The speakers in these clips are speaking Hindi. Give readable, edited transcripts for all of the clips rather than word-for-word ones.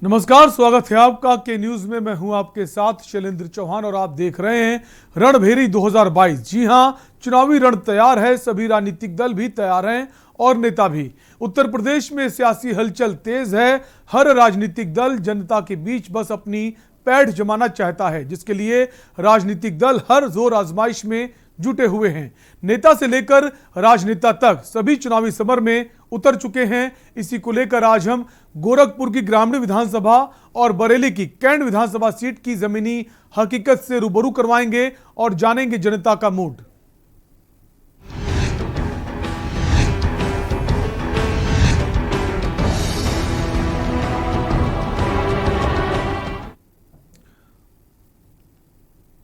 नमस्कार, स्वागत है आपका के न्यूज में। मैं हूं आपके साथ शैलेंद्र चौहान और आप देख रहे हैं रणभेरी 2022। जी हां, चुनावी रण तैयार है, सभी राजनीतिक दल भी तैयार हैं और नेता भी। उत्तर प्रदेश में सियासी हलचल तेज है। हर राजनीतिक दल जनता के बीच बस अपनी पैठ जमाना चाहता है, जिसके लिए राजनीतिक दल हर जोर आजमाइश में जुटे हुए हैं। नेता से लेकर राजनेता तक सभी चुनावी समर में उतर चुके हैं। इसी को लेकर आज हम गोरखपुर की ग्रामीण विधानसभा और बरेली की कैंट विधानसभा सीट की जमीनी हकीकत से रूबरू करवाएंगे और जानेंगे जनता का मूड।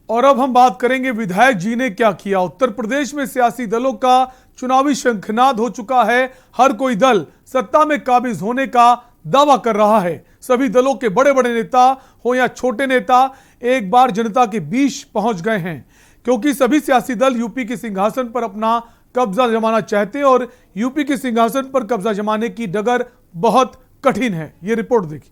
और अब हम बात करेंगे विधायक जी ने क्या किया। उत्तर प्रदेश में सियासी दलों का चुनावी शंखनाद हो चुका है। हर कोई दल सत्ता में काबिज होने का दावा कर रहा है। सभी दलों के बड़े बड़े नेता हो या छोटे नेता एक बार जनता के बीच पहुंच गए हैं, क्योंकि सभी सियासी दल यूपी के सिंहासन पर अपना कब्जा जमाना चाहते हैं और यूपी के सिंहासन पर कब्जा जमाने की डगर बहुत कठिन है। यह रिपोर्ट देखिए।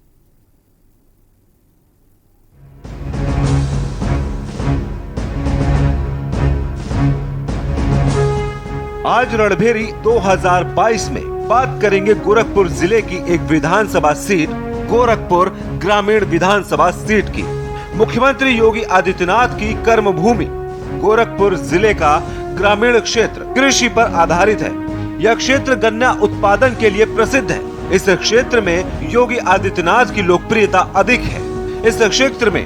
आज रणभेरी 2022 में बात करेंगे गोरखपुर जिले की एक विधानसभा सीट, गोरखपुर ग्रामीण विधानसभा सीट की। मुख्यमंत्री योगी आदित्यनाथ की कर्मभूमि गोरखपुर जिले का ग्रामीण क्षेत्र कृषि पर आधारित है। यह क्षेत्र गन्ना उत्पादन के लिए प्रसिद्ध है। इस क्षेत्र में योगी आदित्यनाथ की लोकप्रियता अधिक है। इस क्षेत्र में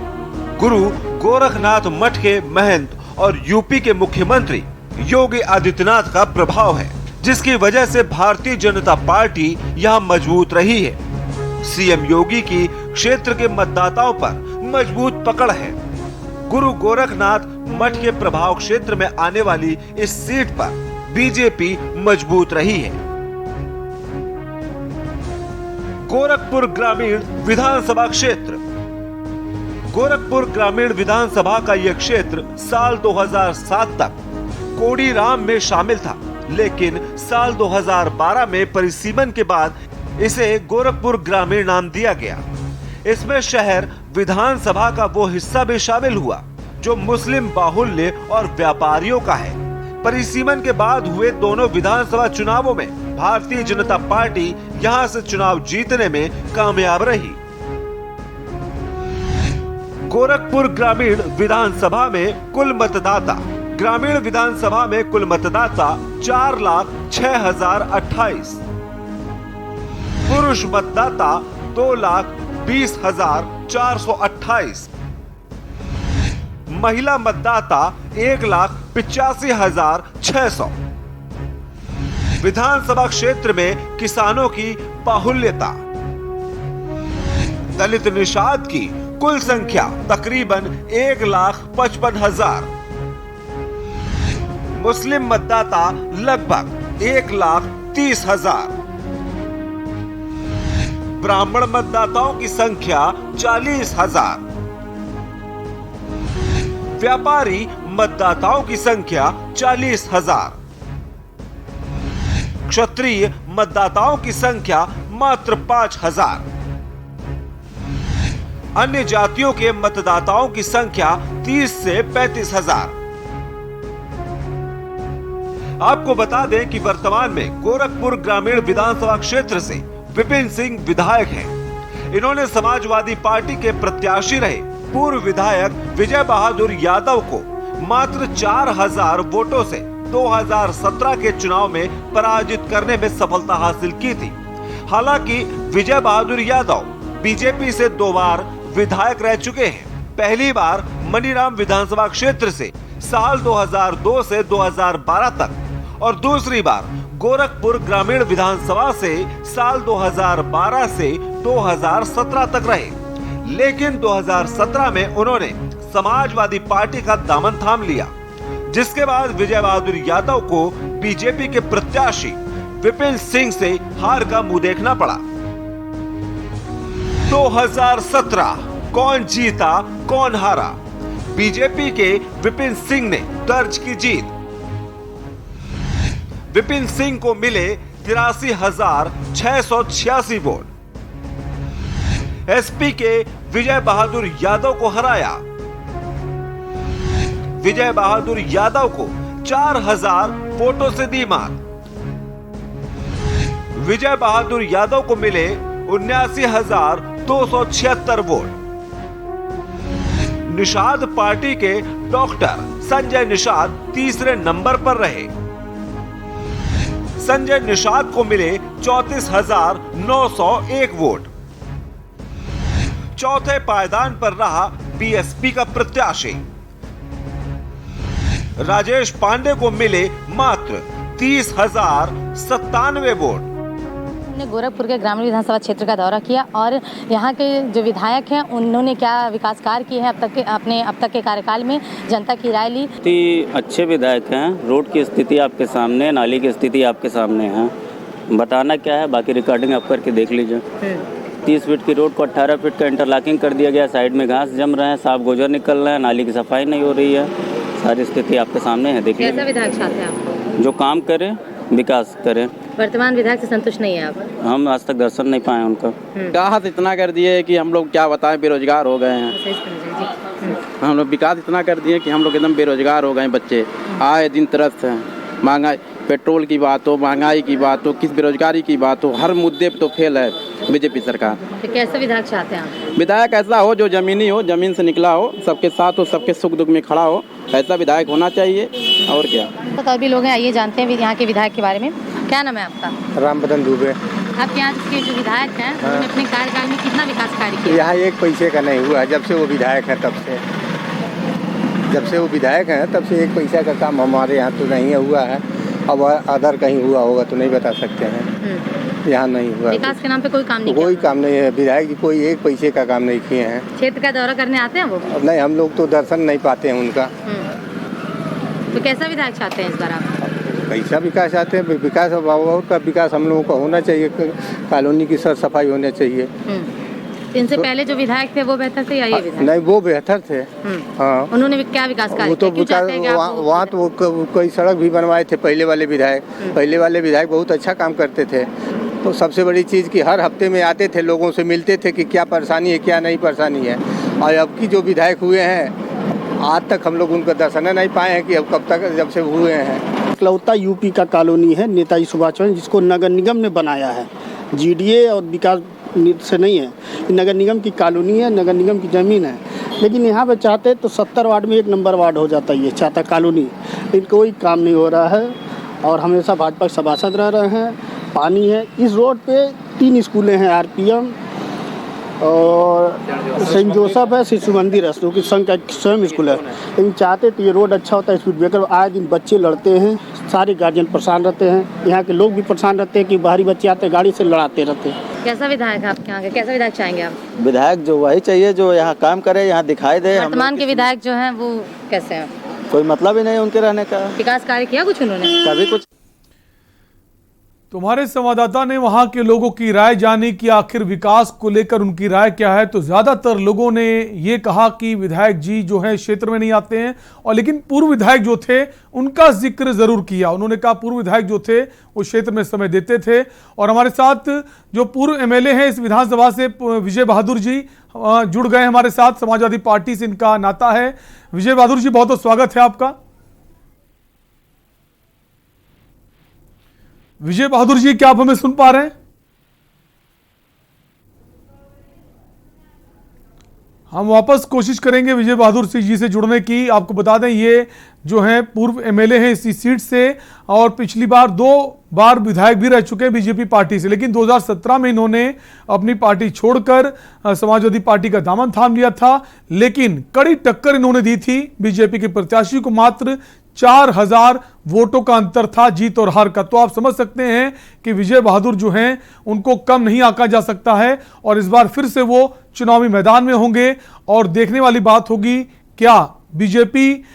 गुरु गोरखनाथ मठ के महंत और यूपी के मुख्यमंत्री योगी आदित्यनाथ का प्रभाव है, जिसकी वजह से भारतीय जनता पार्टी यहां मजबूत रही है। सीएम योगी की क्षेत्र के मतदाताओं पर मजबूत पकड़ है। गुरु गोरखनाथ मठ के प्रभाव क्षेत्र में आने वाली इस सीट पर बीजेपी मजबूत रही है। गोरखपुर ग्रामीण विधानसभा क्षेत्र। गोरखपुर ग्रामीण विधानसभा का यह क्षेत्र साल 2007 तक कोडीराम में शामिल था, लेकिन साल 2012 में परिसीमन के बाद इसे गोरखपुर ग्रामीण नाम दिया गया। इसमें शहर विधानसभा का वो हिस्सा भी शामिल हुआ जो मुस्लिम बाहुल्य और व्यापारियों का है। परिसीमन के बाद हुए दोनों विधानसभा चुनावों में भारतीय जनता पार्टी यहां से चुनाव जीतने में कामयाब रही। गोरखपुर ग्रामीण विधानसभा में कुल मतदाता। ग्रामीण विधानसभा में कुल मतदाता 4,06,028। पुरुष मतदाता 2,20,428। महिला मतदाता 1,85,600। विधानसभा क्षेत्र में किसानों की बाहुल्यता। दलित निषाद की कुल संख्या तकरीबन 1,55,000। मुस्लिम मतदाता लगभग 1,30,000। ब्राह्मण मतदाताओं की संख्या 40,000। व्यापारी मतदाताओं की संख्या 40,000। क्षत्रिय मतदाताओं की संख्या मात्र 5,000। अन्य जातियों के मतदाताओं की संख्या 30 से 35,000। आपको बता दें कि वर्तमान में गोरखपुर ग्रामीण विधानसभा क्षेत्र से विपिन सिंह विधायक हैं। इन्होंने समाजवादी पार्टी के प्रत्याशी रहे पूर्व विधायक विजय बहादुर यादव को मात्र 4,000 वोटों से 2017 के चुनाव में पराजित करने में सफलता हासिल की थी। हालांकि विजय बहादुर यादव बीजेपी से 2 बार विधायक रह चुके हैं। पहली बार मनीराम विधानसभा क्षेत्र से साल 2002 से 2012 तक और दूसरी बार गोरखपुर ग्रामीण विधानसभा से साल 2012 से 2017 तक रहे। लेकिन 2017 में उन्होंने समाजवादी पार्टी का दामन थाम लिया, जिसके बाद विजय बहादुर यादव को बीजेपी के प्रत्याशी विपिन सिंह से हार का मुंह देखना पड़ा। 2017 कौन जीता कौन हारा? बीजेपी के विपिन सिंह ने दर्ज की जीत। विपिन सिंह को मिले 83,686 वोट। एसपी के विजय बहादुर यादव को हराया। विजय बहादुर यादव को 4000 वोटों से दी मात। विजय बहादुर यादव को मिले 79,276 वोट। निषाद पार्टी के डॉक्टर संजय निषाद तीसरे नंबर पर रहे। संजय निषाद को मिले 34,901 वोट। चौथे पायदान पर रहा बीएसपी का प्रत्याशी। राजेश पांडे को मिले मात्र 30,097 वोट। हमने गोरखपुर के ग्रामीण विधानसभा क्षेत्र का दौरा किया और यहाँ के जो विधायक हैं उन्होंने क्या विकास कार्य किए हैं अब तक के कार्यकाल में, जनता की राय ली। अच्छे विधायक हैं। रोड की स्थिति आपके सामने, नाली की स्थिति आपके सामने है। बताना क्या है, बाकी रिकॉर्डिंग आप करके देख लीजिए। 30 फीट की रोड को 18 फीट का इंटरलॉकिंग कर दिया गया। साइड में घास जम रहे हैं, सांप गोजर निकल रहे हैं, नाली की सफाई नहीं हो रही है। सारी स्थिति आपके सामने है, देख लीजिए। कैसा विधायक चाहते हैं आप? जो काम करे, विकास करे। वर्तमान विधायक से संतुष्ट नहीं है आप? हम आज तक दर्शन नहीं पाए उनका। विकास इतना कर दिए कि हम लोग क्या बताएं, बेरोजगार हो गए हैं। हम लोग विकास इतना कर दिए कि हम लोग एकदम बेरोजगार हो गए। बच्चे आए दिन तरस हैं। महंगाई, पेट्रोल की बात हो, महंगाई की बात हो, किस बेरोजगारी की बात हो, हर मुद्दे पे तो फेल है बीजेपी सरकार। तो कैसा विधायक चाहते हैं आप? विधायक ऐसा हो जो जमीनी हो, जमीन से निकला हो, सबके साथ हो, सबके सुख दुख में खड़ा हो, ऐसा विधायक होना चाहिए। और क्या। तो और भी लोग हैं, आइए जानते हैं यहाँ के विधायक के बारे में। क्या नाम है आपका? रामबदन दुबे। आप यहाँ के जो विधायक हैं उन्होंने अपने कार्यकाल में कितना विकास कार्य किया? यहाँ एक पैसे का नहीं हुआ। जब से वो विधायक है तब से एक पैसा का काम हमारे यहाँ तो नहीं हुआ है। अब अदर कहीं हुआ होगा तो नहीं बता सकते हैं। यहाँ नहीं हुआ। विकास के नाम पे कोई काम नहीं? कोई काम नहीं है। विधायक जी कोई एक पैसे का काम नहीं किए हैं। क्षेत्र का दौरा करने आते हैं वो? नहीं, हम लोग तो दर्शन नहीं पाते हैं उनका। तो कैसा विधायक चाहते हैं इस बार आप? कैसा विकास चाहते हैं? विकास और का विकास हम लोगों को होना चाहिए। कॉलोनी की सर सफाई होनी चाहिए। इनसे पहले जो विधायक थे वो बेहतर थे या ये विधायक? नहीं, वो बेहतर थे। हाँ, उन्होंने क्या विकास कार्य तो वहाँ तो कोई सड़क भी बनवाए थे पहले वाले विधायक। बहुत अच्छा काम करते थे। तो सबसे बड़ी चीज़ कि हर हफ्ते में आते थे, लोगों से मिलते थे कि क्या परेशानी है, क्या नहीं परेशानी है। और अब की जो विधायक हुए हैं आज तक हम लोग उनका दर्शन नहीं पाए हैं कि अब कब तक जब से हुए हैं। इकलौता यूपी का कॉलोनी है नेताजी सुभाष चंद्र, जिसको नगर निगम ने बनाया है। जीडीए और विकास से नहीं है। नगर निगम की कॉलोनी है, नगर निगम की ज़मीन है। लेकिन यहाँ पे चाहते तो 70 वार्ड में 1 नंबर वार्ड हो जाता ये चाहता कॉलोनी। लेकिन कोई काम नहीं हो रहा है और हमेशा भाजपा सभासद रह रहे हैं। पानी है इस रोड पे। 3 स्कूलें हैं, आरपीएम और सेंट जोसेफ है, शिशु मंदिर है, जो कि संघ का स्वयं स्कूल है। लेकिन चाहते तो ये रोड अच्छा होता है। स्पीड ब्रेकर आए दिन बच्चे लड़ते हैं, सारे गार्जियन परेशान रहते हैं। यहाँ के लोग भी परेशान रहते हैं कि बाहरी बच्चे आते गाड़ी से लड़ाते रहते हैं। कैसा विधायक है आपके यहाँ के? कैसा विधायक चाहेंगे आप? विधायक जो वही चाहिए जो यहाँ काम करे, यहाँ दिखाई दे। वर्तमान के विधायक जो हैं वो कैसे हैं? कोई मतलब ही नहीं उनके रहने का। विकास कार्य किया कुछ उन्होंने? कभी कुछ। तुम्हारे संवाददाता ने वहां के लोगों की राय जानी कि आखिर विकास को लेकर उनकी राय क्या है। तो ज्यादातर लोगों ने ये कहा कि विधायक जी जो है क्षेत्र में नहीं आते हैं, और लेकिन पूर्व विधायक जो थे उनका जिक्र जरूर किया। उन्होंने कहा पूर्व विधायक जो थे वो क्षेत्र में समय देते थे। और हमारे साथ जो पूर्व एमएलए हैं इस विधानसभा से विजय बहादुर जी जुड़ गए हमारे साथ। समाजवादी पार्टी से इनका नाता है। विजय बहादुर जी, बहुत बहुत स्वागत है आपका। विजय बहादुर जी, क्या आप हमें सुन पा रहे हैं? हम वापस कोशिश करेंगे विजय बहादुर सिंह जी से जुड़ने की। आपको बता दें ये जो हैं पूर्व एमएलए हैं इसी सीट से, और पिछली बार 2 बार विधायक भी रह चुके हैं बीजेपी पार्टी से। लेकिन 2017 में इन्होंने अपनी पार्टी छोड़कर समाजवादी पार्टी का दामन थाम लिया था। लेकिन कड़ी टक्कर इन्होंने दी थी बीजेपी के प्रत्याशी को। मात्र 4000 वोटों का अंतर था जीत और हार का। तो आप समझ सकते हैं कि विजय बहादुर जो हैं उनको कम नहीं आंका जा सकता है। और इस बार फिर से वो चुनावी मैदान में होंगे और देखने वाली बात होगी क्या बीजेपी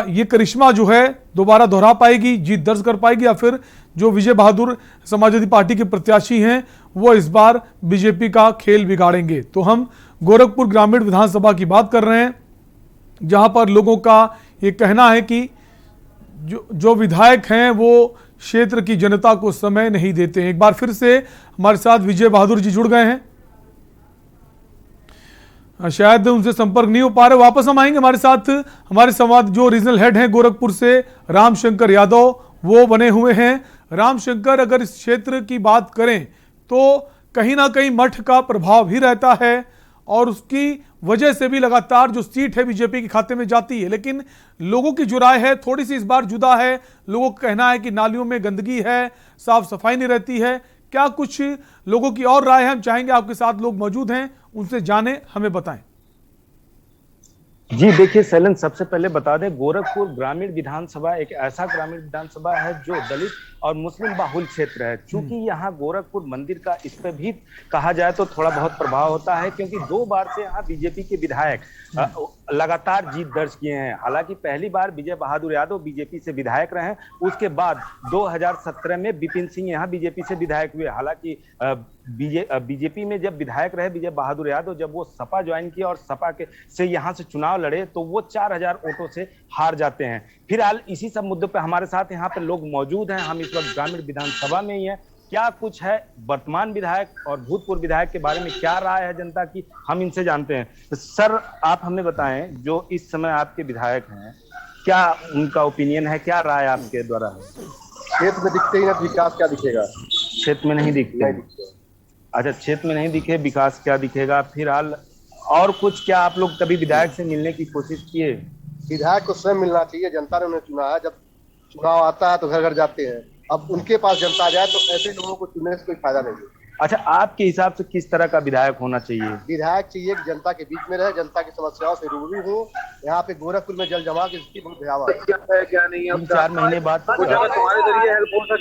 ये करिश्मा जो है दोबारा दोहरा पाएगी, जीत दर्ज कर पाएगी, या फिर जो विजय बहादुर समाजवादी पार्टी के प्रत्याशी हैं वो इस बार बीजेपी का खेल बिगाड़ेंगे। तो हम गोरखपुर ग्रामीण विधानसभा की बात कर रहे हैं, जहां पर लोगों का ये कहना है कि जो विधायक हैं वो क्षेत्र की जनता को समय नहीं देते हैं। एक बार फिर से हमारे साथ विजय बहादुर जी जुड़ गए हैं। शायद उनसे संपर्क नहीं हो पा रहे। वापस हम आएंगे, हमारे साथ हमारे संवाद जो रीजनल हेड हैं गोरखपुर से रामशंकर यादव, वो बने हुए हैं। रामशंकर, अगर इस क्षेत्र की बात करें तो कहीं ना कहीं मठ का प्रभाव भी रहता है और उसकी वजह से भी लगातार जो सीट है बीजेपी के खाते में जाती है, लेकिन लोगों की जो राय है थोड़ी सी इस बार जुदा है। लोगों का कहना है कि नालियों में गंदगी है, साफ सफाई नहीं रहती है। क्या कुछ लोगों की और राय है, हम चाहेंगे आपके साथ लोग मौजूद हैं, उनसे जाने, हमें बताएं। जी देखिए शैलेंद्र, सबसे पहले बता दें, गोरखपुर ग्रामीण विधानसभा एक ऐसा ग्रामीण विधानसभा है जो दलित और मुस्लिम बाहुल क्षेत्र है। चूंकि यहाँ गोरखपुर मंदिर का इस पे भी कहा जाए तो थोड़ा बहुत प्रभाव होता है, क्योंकि 2 बार से यहाँ बीजेपी के विधायक लगातार जीत दर्ज किए हैं। हालांकि पहली बार विजय बहादुर यादव बीजेपी से विधायक रहे, उसके बाद 2017 में विपिन सिंह यहाँ बीजेपी से विधायक हुए। हालांकि बीजेपी में जब विधायक रहे विजय बहादुर यादव, जब वो सपा ज्वाइन किया और सपा के से यहाँ से चुनाव लड़े तो वो 4000 वोटों से हार जाते हैं। फिलहाल इसी सब मुद्दों पे हमारे साथ यहाँ पे लोग मौजूद हैं। हम इस वक्त ग्रामीण विधानसभा में ही हैं। क्या कुछ है वर्तमान विधायक और भूतपूर्व विधायक के बारे में क्या राय है जनता की, हम इनसे जानते हैं। तो सर, आप हमें बताएं, जो इस समय आपके विधायक हैं, क्या उनका ओपिनियन है, क्या राय आपके द्वारा है? क्षेत्र में दिखते ही ना, विकास क्या दिखेगा? क्षेत्र में नहीं दिखते। अच्छा, क्षेत्र में नहीं दिखे, विकास क्या दिखेगा? फिलहाल और कुछ, क्या आप लोग कभी विधायक से मिलने की कोशिश किए? विधायक को स्वयं मिलना चाहिए, जनता ने उन्हें चुना है। जब चुनाव आता है तो घर घर जाते हैं, अब उनके पास जनता जाए तो ऐसे लोगों को चुनने से कोई फायदा नहीं है। अच्छा, आपके हिसाब से किस तरह का विधायक होना चाहिए? विधायक चाहिए कि जनता के बीच में रहे, जनता की समस्याओं से रूबरू हो। यहाँ पे गोरखपुर में जल जमाव की स्थिति बहुत भयावह है। क्या नहीं है, 4 महीने बाद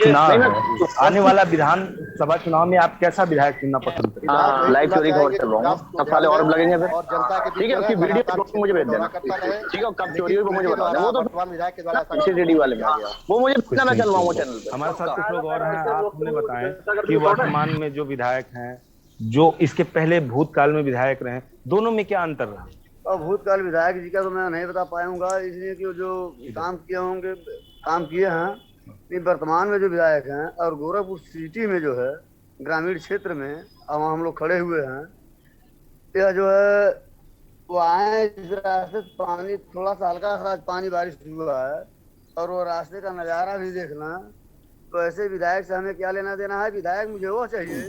चुनाव है। आने वाला विधानसभा चुनाव में आप कैसा विधायक चुनना पसंद करेंगे? लाइव चोरी खबर चल रहा हूँ, सब साले और लगेंगे और जनता के ठीक है, उसकी वीडियो मुझे भेज देना। ठीक है, कब चोरी हुई वो मुझे बता देना। वो तो विधायक के द्वारा रेडी वाले में आ गया, वो मुझे मैं चल रहा हूँ चैनल पे। हमारे साथ कुछ लोग और हैं, आप हमें बताएं कि वर्तमान में जो विधायक हैं, जो इसके पहले भूतकाल में विधायक रहे, दोनों में क्या अंतर रहा? और भूतकाल विधायक जी का तो मैं नहीं बता पाऊंगा, इसलिए कि जो काम किए होंगे, काम किए हैं। वर्तमान में जो विधायक हैं और गोरखपुर सिटी में जो है ग्रामीण क्षेत्र में अब हम लोग खड़े हुए हैं, यह जो है वो आए इस रास्ते पानी थोड़ा सा हल्का पानी बारिश हुआ है और वो रास्ते का नज़ारा भी देखना। तो ऐसे विधायक से हमें क्या लेना देना है? विधायक मुझे वो चाहिए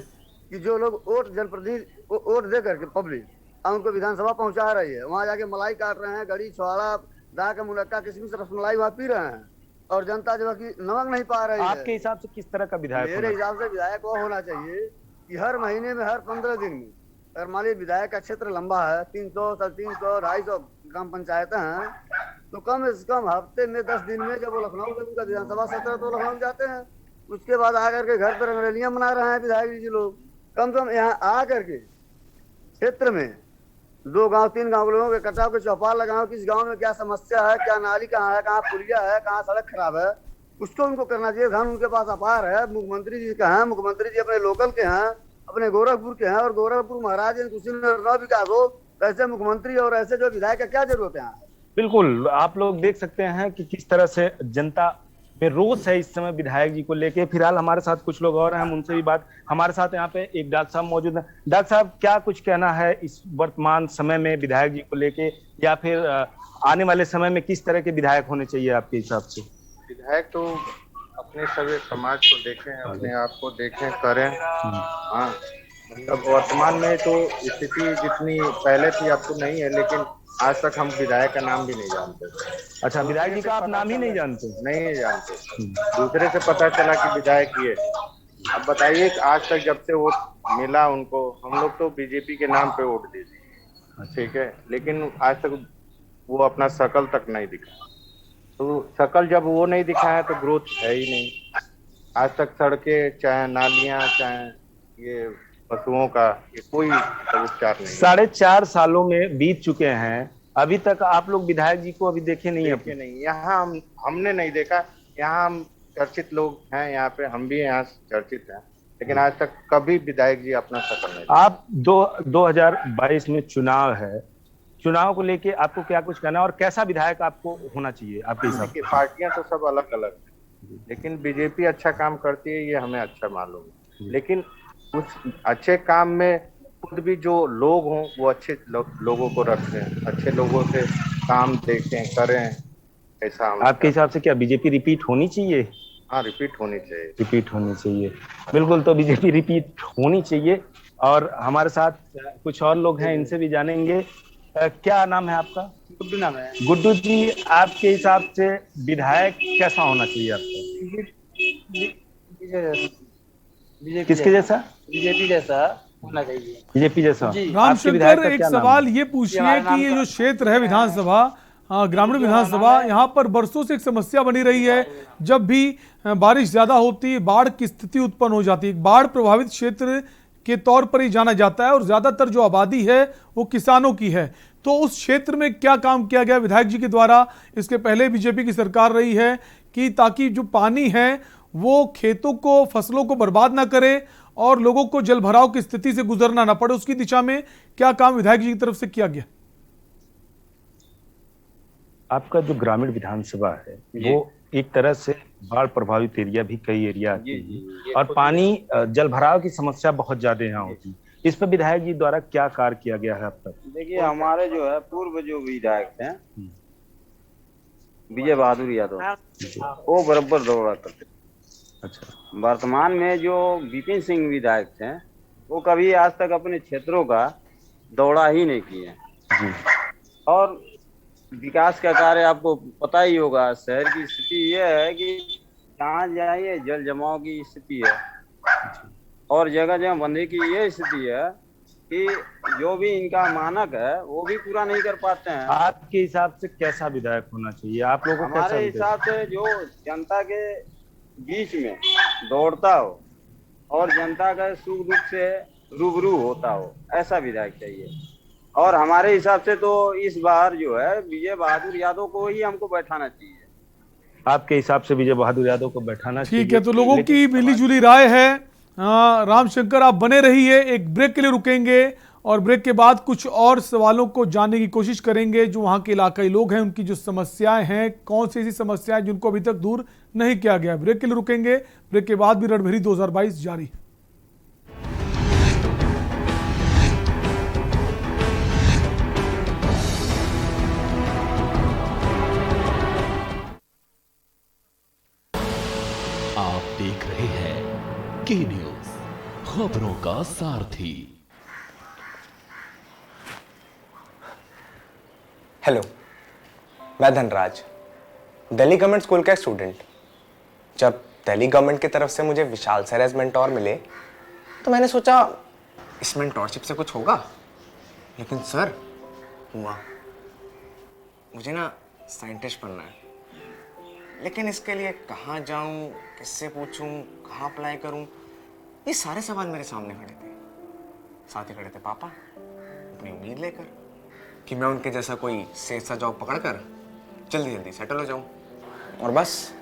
कि जो लोग वोट जनप्रतिनिधि वोट दे करके पब्लिक उनको विधानसभा पहुंचा रही है, वहां जाके मलाई काट रहे हैं, गड़ी छुआड़ा दा का मुनक्का किशमिश रसमलाई वहां पी रहे हैं और जनता जो है कि नमक नहीं पा रही है। आपके हिसाब से किस तरह का विधायक? मेरे हिसाब से विधायक वो होना चाहिए कि हर महीने में, हर 15 दिन में, अगर मान लीजिए विधायक का क्षेत्र लंबा है, 300, 350, 250 ग्राम पंचायतें हैं, तो कम से कम हफ्ते में 10 दिन में जब वो लखनऊ में उनका विधानसभा सत्र तो लखनऊ जाते हैं, उसके बाद आकर के घर पर रंगरेलियां मना रहे हैं विधायक जी लोग। कम से कम यहाँ आ करके क्षेत्र में 2 गांव 3 गांव के लोगों के कटाव के चौपाल लगाओ, किस गांव में क्या समस्या है, क्या नाली कहाँ है, कहाँ पुलिया है, कहाँ सड़क खराब है, उसको उनको करना चाहिए। धन उनके पास अपार है, मुख्यमंत्री जी का है, मुख्यमंत्री जी अपने लोकल के हैं, अपने गोरखपुर के हैं और गोरखपुर महाराज कुशीनगर विकास हो, ऐसे मुख्यमंत्री और ऐसे जो विधायक का क्या जरूरत है? बिल्कुल, आप लोग देख सकते हैं कि किस तरह से जनता में रोष है इस समय विधायक जी को लेके। फिलहाल हमारे साथ कुछ लोग और हैं, हम उनसे भी बात। हमारे साथ यहाँ पे एक डॉक्टर साहब मौजूद हैं। डॉक्टर साहब, क्या कुछ कहना है इस वर्तमान समय में विधायक जी को लेके, या फिर आने वाले समय में किस तरह के विधायक होने चाहिए आपके हिसाब से? विधायक तो अपने सभी समाज को देखें, अपने आप को देखें, करें। हाँ, मतलब वर्तमान में तो स्थिति जितनी पहले थी अब तो नहीं है, लेकिन आज तक हम विधायक का नाम भी नहीं जानते। अच्छा, विधायक जी का आप नाम ही नहीं जानते? नहीं जानते, दूसरे से पता चला कि विधायक ये। अब बताइए, आज तक जब से वोट मिला उनको, हम लोग तो बीजेपी के नाम पे वोट दे दिए, ठीक है, लेकिन आज तक वो अपना शकल तक नहीं दिखा। तो शकल जब वो नहीं दिखा है तो ग्रोथ है ही नहीं। आज तक सड़कें, चाहे नालियां, चाहे ये पशुओं का, ये कोई उपचार नहीं। 4.5 सालों में बीत चुके हैं, अभी तक आप लोग विधायक जी को अभी देखे नहीं है? नहीं, यहाँ हमने नहीं देखा। यहाँ हम चर्चित लोग हैं, यहाँ पे हम भी यहाँ चर्चित हैं, लेकिन आज तक कभी विधायक जी अपना शकल नहीं। आप 2022 में चुनाव है, चुनाव को लेके आपको क्या कुछ कहना है और कैसा विधायक आपको होना चाहिए आपके हिसाब से? पार्टियां तो सब अलग अलग है, लेकिन बीजेपी अच्छा काम करती है ये हमें अच्छा मालूम है, लेकिन उस अच्छे काम में खुद भी जो लोग हों वो अच्छे लोगों को रखें, अच्छे लोगों से काम देखें, करें, ऐसा आपके हिसाब से क्या बीजेपी रिपीट होनी चाहिए? हाँ, रिपीट होनी चाहिए। रिपीट होनी चाहिए, बिल्कुल। तो बीजेपी रिपीट होनी चाहिए। और हमारे साथ कुछ और लोग हैं, इनसे भी जानेंगे। क्या नाम है आपका? गुड्डू नाम है। गुड्डू जी, आपके हिसाब से विधायक कैसा होना चाहिए आपको? किसके जैसा? बीजेपी जैसा होना चाहिए। बीजेपी जैसा। रामशंकर, एक सवाल ये पूछिए कि ये जो क्षेत्र है विधानसभा, ग्रामीण विधानसभा, यहाँ पर बरसों से एक समस्या बनी रही है। जब भी बारिश ज्यादा होती है, बाढ़ की स्थिति उत्पन्न हो जाती है। बाढ़ प्रभावित क्षेत्र के तौर पर ही जाना जाता है और ज्यादातर जो आबादी है वो किसानों की है। तो उस क्षेत्र में क्या काम किया गया विधायक जी के द्वारा? इसके पहले बीजेपी की सरकार रही है कि ताकि जो पानी है वो खेतों को, फसलों को बर्बाद ना करे और लोगों को जल भराव की स्थिति से गुजरना ना पड़े, उसकी दिशा में क्या काम विधायक जी की तरफ से किया गया? आपका जो ग्रामीण विधानसभा है वो एक तरह से बाढ़ प्रभावित एरिया भी कई एरिया आती है और पानी जल भराव की समस्या बहुत ज्यादा यहाँ होती है। इस पर विधायक जी द्वारा क्या कार्य किया गया है अब तक? देखिए, हमारे जो है पूर्व जो विधायक थे विजय बहादुर यादव, वो बराबर दौड़ा करते। अच्छा। वर्तमान में जो विपिन सिंह विधायक थे वो कभी आज तक अपने क्षेत्रों का दौड़ा ही नहीं किए। और विकास का कार्य आपको पता ही होगा, शहर की स्थिति ये है कि जहाँ जाइए जल जमाव की स्थिति है और जगह जगह बंधे की ये स्थिति है कि जो भी इनका मानक है वो भी पूरा नहीं कर पाते हैं। आपके हिसाब से कैसा विधायक होना चाहिए? आप लोगों को हमारे हिसाब से जो जनता के बीच में दौड़ता हो और जनता का सुख दुख से रूबरू होता हो, ऐसा विधायक चाहिए। और हमारे हिसाब से तो इस बार जो है विजय बहादुर यादव को ही हमको बैठाना चाहिए। आपके हिसाब से विजय बहादुर यादव को बैठाना चाहिए? ठीक है, तो लोगों की मिली जुली राय है। रामशंकर, आप बने रहिए, एक ब्रेक के लिए रुकेंगे और ब्रेक के बाद कुछ और सवालों को जानने की कोशिश करेंगे। जो वहाँ के इलाकाई लोग हैं उनकी जो समस्याएं हैं, कौन सी ऐसी समस्याएं जिनको अभी तक दूर नहीं किया गया। ब्रेक के लिए रुकेंगे, ब्रेक के बाद भी रणभेरी 2022 जारी। आप देख रहे हैं के न्यूज, खबरों का सारथी। हेलो, मैं धनराज, दिल्ली गवर्नमेंट स्कूल का स्टूडेंट। जब दिल्ली गवर्नमेंट की तरफ से मुझे विशाल सर एज मेंटोर मिले तो मैंने सोचा इस मेंटोरशिप से कुछ होगा, लेकिन सर हुआ। मुझे ना साइंटिस्ट बनना है, लेकिन इसके लिए कहाँ जाऊँ, किससे पूछूँ, कहाँ अप्लाई करूँ, ये सारे सवाल मेरे सामने खड़े थे। साथ ही खड़े थे पापा, अपनी उम्मीद लेकर कि मैं उनके जैसा कोई सेफ सा जॉब पकड़कर जल्दी जल्दी सेटल हो जाऊँ। और बस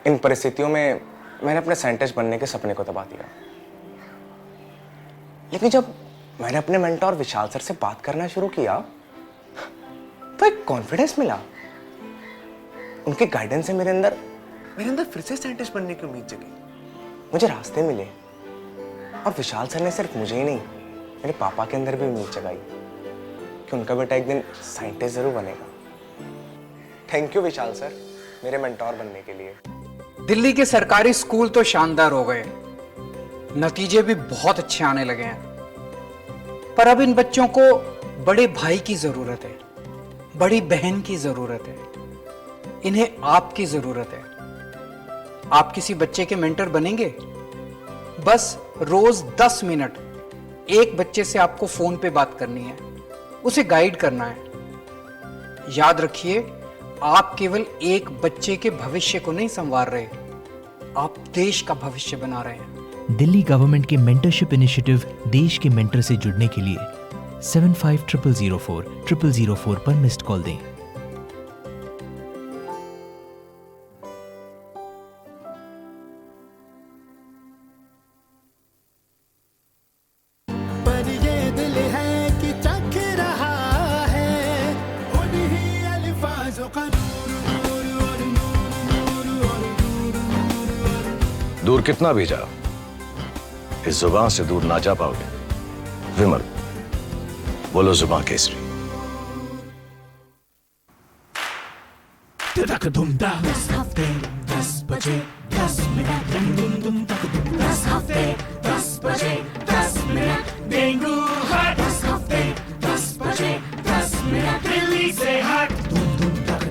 इन परिस्थितियों में मैंने अपने साइंटिस्ट बनने के सपने को दबा दिया। लेकिन जब मैंने अपने मेंटोर विशाल सर से बात करना शुरू किया तो एक कॉन्फिडेंस मिला। उनके गाइडेंस से मेरे अंदर फिर से साइंटिस्ट बनने की उम्मीद जगी। मुझे रास्ते मिले और विशाल सर ने सिर्फ मुझे ही नहीं, मेरे पापा के अंदर भी उम्मीद जगाई कि उनका बेटा एक दिन साइंटिस्ट जरूर बनेगा। थैंक यू विशाल सर, मेरे मेंटोर बनने के लिए। दिल्ली के सरकारी स्कूल तो शानदार हो गए, नतीजे भी बहुत अच्छे आने लगे हैं, पर अब इन बच्चों को बड़े भाई की जरूरत है, बड़ी बहन की जरूरत है, इन्हें आपकी जरूरत है। आप किसी बच्चे के मेंटर बनेंगे? बस रोज 10 मिनट एक बच्चे से आपको फोन पे बात करनी है, उसे गाइड करना है। याद रखिए, आप केवल एक बच्चे के भविष्य को नहीं संवार रहे, आप देश का भविष्य बना रहे हैं। दिल्ली गवर्नमेंट के मेंटरशिप इनिशिएटिव देश के मेंटर से जुड़ने के लिए 750004 पर मिस्ड कॉल दें। दूर कितना भी जाओ, इस जुबान से दूर ना जा पाओगे। विमल, बोलो जुबान केसरी। दस हफ्ते 10 बजे 10 मिनट, दुम दुम तक दुम 10 हफ्ते 10 बजे 10 मिनट, डेंगू हट 10 हफ्ते 10 बजे 10 मिनट, दिल्ली से हट दुम दुम तक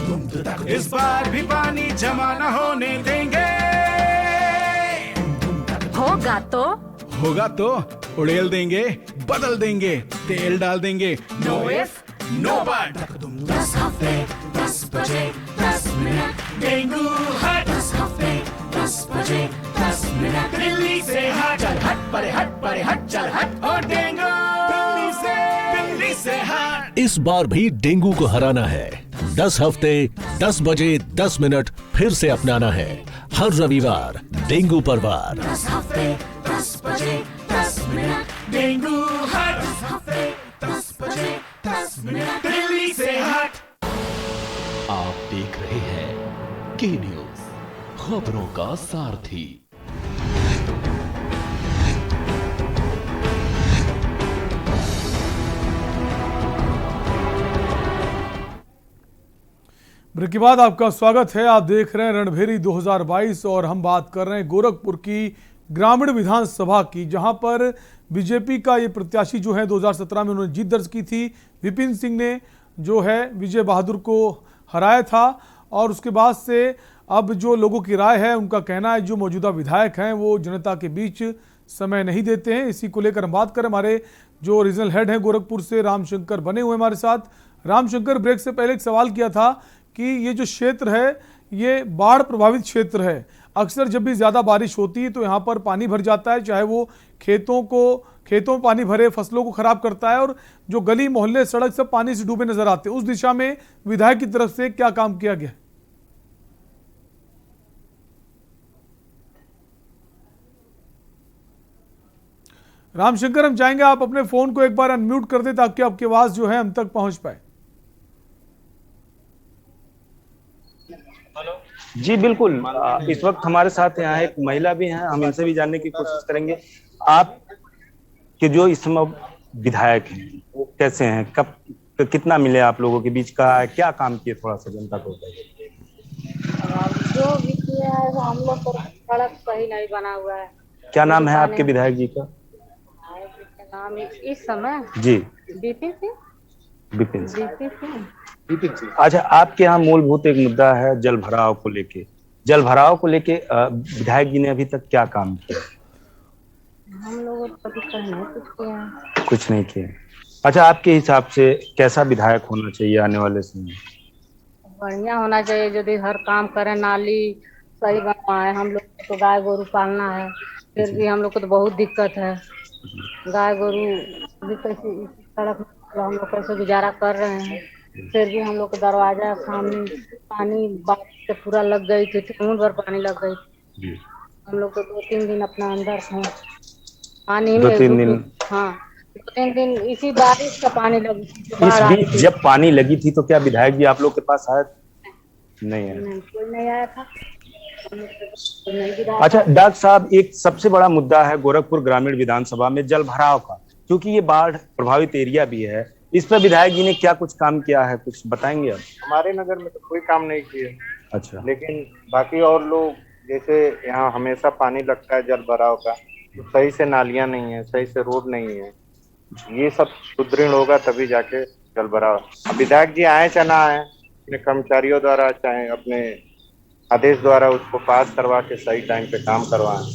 दुम तक। इस बार भी पानी जमा न होने देंगे। होगा तो उड़ेल देंगे, बदल देंगे, तेल डाल देंगे। नो इफ नो बट, 10 हफ्ते 10 बजे 10 मिनट, डेंगू हट 10 हफ्ते 10 बजे 10 मिनट, दिल्ली से हट, चल हट परे हट चल हट, और डेंगू दिल्ली से हट। इस बार भी डेंगू को हराना है। 10 हफ्ते 10 बजे 10 मिनट फिर से अपनाना है। हर रविवार डेंगू पर वार। 10 हफ्ते 10 बजे 10 मिनट, डेंगू हट 10 हफ्ते 10 बजे 10 मिनट, दिल्ली से हट। आप देख रहे हैं के न्यूज, खबरों का सारथी। ब्रेक के बाद आपका स्वागत है। आप देख रहे हैं रणभेरी 2022 और हम बात कर रहे हैं गोरखपुर की ग्रामीण विधानसभा की, जहां पर बीजेपी का ये प्रत्याशी जो है 2017 में उन्होंने जीत दर्ज की थी। विपिन सिंह ने जो है विजय बहादुर को हराया था और उसके बाद से अब जो लोगों की राय है, उनका कहना है जो मौजूदा विधायक हैं वो जनता के बीच समय नहीं देते हैं। इसी को लेकर हम बात करें, हमारे जो रीजनल हेड हैं गोरखपुर से रामशंकर बने हुए हमारे साथ। रामशंकर, ब्रेक से पहले एक सवाल किया था कि ये जो क्षेत्र है ये बाढ़ प्रभावित क्षेत्र है। अक्सर जब भी ज़्यादा बारिश होती है तो यहाँ पर पानी भर जाता है, चाहे वो खेतों में पानी भरे फसलों को खराब करता है, और जो गली मोहल्ले सड़क सब पानी से डूबे नजर आते हैं। उस दिशा में विधायक की तरफ से क्या काम किया गया? रामशंकर, हम चाहेंगे आप अपने फोन को एक बार अनम्यूट कर दें ताकि आपकी आवाज जो है हम तक पहुंच पाए। जी बिल्कुल, इस वक्त हमारे साथ यहाँ एक महिला भी हैं, हम इनसे भी जानने की कोशिश करेंगे। आप के जो इस समय विधायक हैं वो कैसे हैं, कब कितना मिले आप लोगों के बीच का, क्या काम किए, थोड़ा सा जनता को बताइए। जो भी किया है वो हम लोग को सड़क सही नहीं बना हुआ है। क्या नाम है आपके विधायक जी का? नाम इस समय जी विपिन सिंह। विपिन सिंह। अच्छा, आपके यहाँ मूलभूत एक मुद्दा है जल भराव को लेके। जल भराव को लेके विधायक जी ने अभी तक क्या काम किया? हम लोगों को कुछ नहीं किया। अच्छा, आपके हिसाब से कैसा विधायक होना चाहिए आने वाले समय? बढ़िया होना चाहिए, यदि हर काम करे, नाली सही बनवाए। हम लोग तो गाय गोरू पालना है, फिर भी हम लोग को तो बहुत दिक्कत है। गाय गोरू भी कैसे सड़क हम लोग कैसे गुजारा कर रहे हैं, फिर भी हम लोग को दरवाजा सामने पानी बारिश से पूरा लग गई थी, ठेहुन भर पानी लग गई थी। हम लोग को 2-3 दिन अपना अंदर थे पानी में। 2-3 दिन? हाँ, 2-3 दिन इसी बारिश का पानी लगी। इस बीच जब पानी लगी थी तो क्या विधायक जी आप लोग के पास आए? नहीं है, कोई नहीं आया था। अच्छा डॉक्टर साहब, एक सबसे बड़ा मुद्दा है गोरखपुर ग्रामीण विधानसभा में जल भराव का, क्योंकि ये बाढ़ प्रभावित एरिया भी है। इस पर विधायक जी ने क्या कुछ काम किया है, कुछ बताएंगे आप? हमारे नगर में तो कोई काम नहीं किए। अच्छा, लेकिन बाकी और लोग, जैसे यहाँ हमेशा पानी लगता है जल भराव का, तो सही से नालियां नहीं है, सही से रोड नहीं है। ये सब सुदृढ़ होगा तभी जाके जल भराव। विधायक जी आए चाहे ना आए, अपने कर्मचारियों द्वारा चाहे अपने आदेश द्वारा उसको पास करवा के सही टाइम पे काम करवाएं।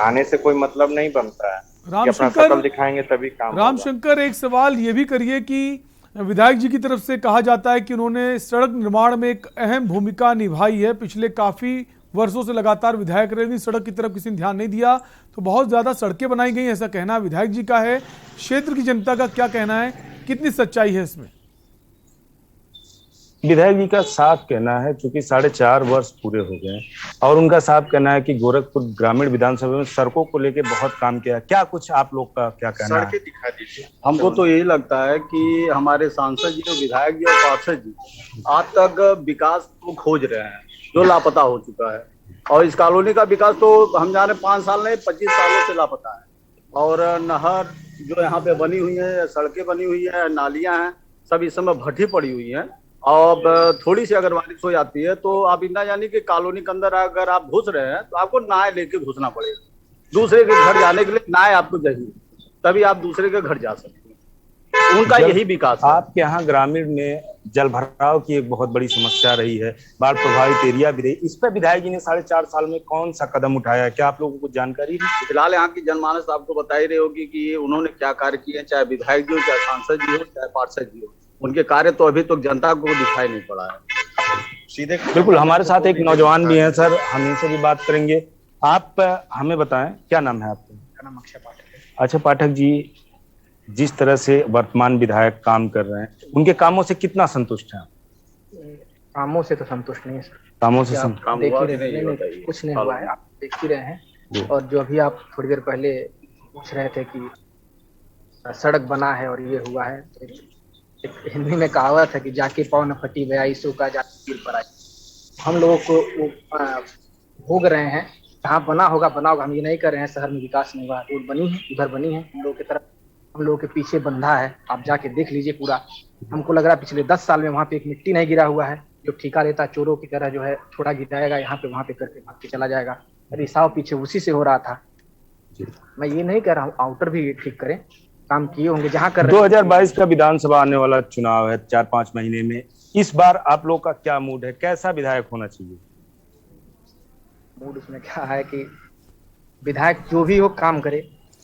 आने से कोई मतलब नहीं बनता है, अपना शकल दिखाएंगे तभी काम। रामशंकर, एक सवाल ये भी करिए कि विधायक जी की तरफ से कहा जाता है कि उन्होंने सड़क निर्माण में एक अहम भूमिका निभाई है। पिछले काफी वर्षों से लगातार विधायक रहे, लेकिन सड़क की तरफ किसी ने ध्यान नहीं दिया, तो बहुत ज्यादा सड़कें बनाई गई, ऐसा कहना विधायक जी का है। क्षेत्र की जनता का क्या कहना है, कितनी सच्चाई है इसमें? विधायक जी का साफ कहना है, क्योंकि 4.5 वर्ष पूरे हो गए और उनका साफ कहना है कि गोरखपुर ग्रामीण विधानसभा में सड़कों को लेके बहुत काम किया। क्या कुछ आप लोग का क्या कहना है? दिखा दीजिए। हमको तो यही लगता है कि हमारे सांसद जी और विधायक जी और पार्षद जी आज तक विकास को खोज रहे हैं जो लापता हो चुका है, और इस कॉलोनी का विकास तो हम जाने 5 साल नहीं 25 सालों से लापता है। और नहर जो यहाँ पे बनी हुई है, सड़कें बनी हुई है, नालियां हैं, सब इस समय भट्टी पड़ी हुई हैं। और थोड़ी सी अगर बारिश हो जाती है तो आप इतना जानिए कि कॉलोनी के अंदर अगर आप घुस रहे हैं तो आपको नाव लेके घुसना पड़ेगा। दूसरे के घर जाने के लिए नाव आपको चाहिए, तभी आप दूसरे के घर जा सकते हैं। उनका यही विकास है। आपके यहाँ ग्रामीण में जल भराव की एक बहुत बड़ी समस्या रही है, बाढ़ प्रभावित एरिया भी रही, इस पर विधायक जी ने 4.5 साल में कौन सा कदम उठाया है? क्या आप लोगों को जानकारी है? फिलहाल यहाँ की जनमानस आपको बता ही रही होगी कि उन्होंने क्या कार्य किए, चाहे विधायक जी हो, चाहे सांसद जी हो, चाहे पार्षद जी हो, उनके कार्य तो अभी तक जनता को दिखाई नहीं पड़ा है। सीधे बिल्कुल। हमारे साथ एक नौजवान भी हैं सर, हम इनसे भी बात करेंगे। आप हमें बताएं, क्या नाम है आपका? मेरा नाम अक्षय पाठक है। अच्छा पाठक जी, जिस तरह से वर्तमान विधायक काम कर रहे हैं, उनके कामों से कितना संतुष्ट हैं? कामों से तो संतुष्ट नहीं है सर। कामों से काम देख ही रहे हैं, कुछ नहीं हुआ है, आप देख ही रहे हैं। और जो अभी आप थोड़ी देर पहले पूछ रहे थे कि सड़क बना है और ये हुआ है, तो एक हिंदी में कहावत है कि जाके पाँव न फटी बयाई सो का जाके सिर पर आई। हम लोगों को भोग रहे हैं, जहाँ बना होगा, हम ये नहीं कर रहे हैं शहर में विकास नहीं हुआ, रोड बनी है, उधर बनी है, हम लोगों की तरफ, हम लोगों के पीछे बंधा है, आप जाके देख लीजिए पूरा। हमको लग रहा है पिछले 10 साल में वहाँ पे एक मिट्टी नहीं गिरा हुआ है। जो ठेका लेता चोरों की तरह जो है थोड़ा गिराएगा यहाँ पे वहाँ पे करके भाग के चला जाएगा। रिसाव पीछे उसी से हो रहा था। मैं ये नहीं कह रहा हूँ आउटर भी ठीक करें, काम किए होंगे जहाँ कर रहे हैं। 2022 का विधानसभा आने वाला चुनाव है 4-5 महीने में, इस बार आप लोग का क्या मूड है? कैसा विधायक होना चाहिए? मूड उसमें क्या है कि विधायक जो भी हो काम करे,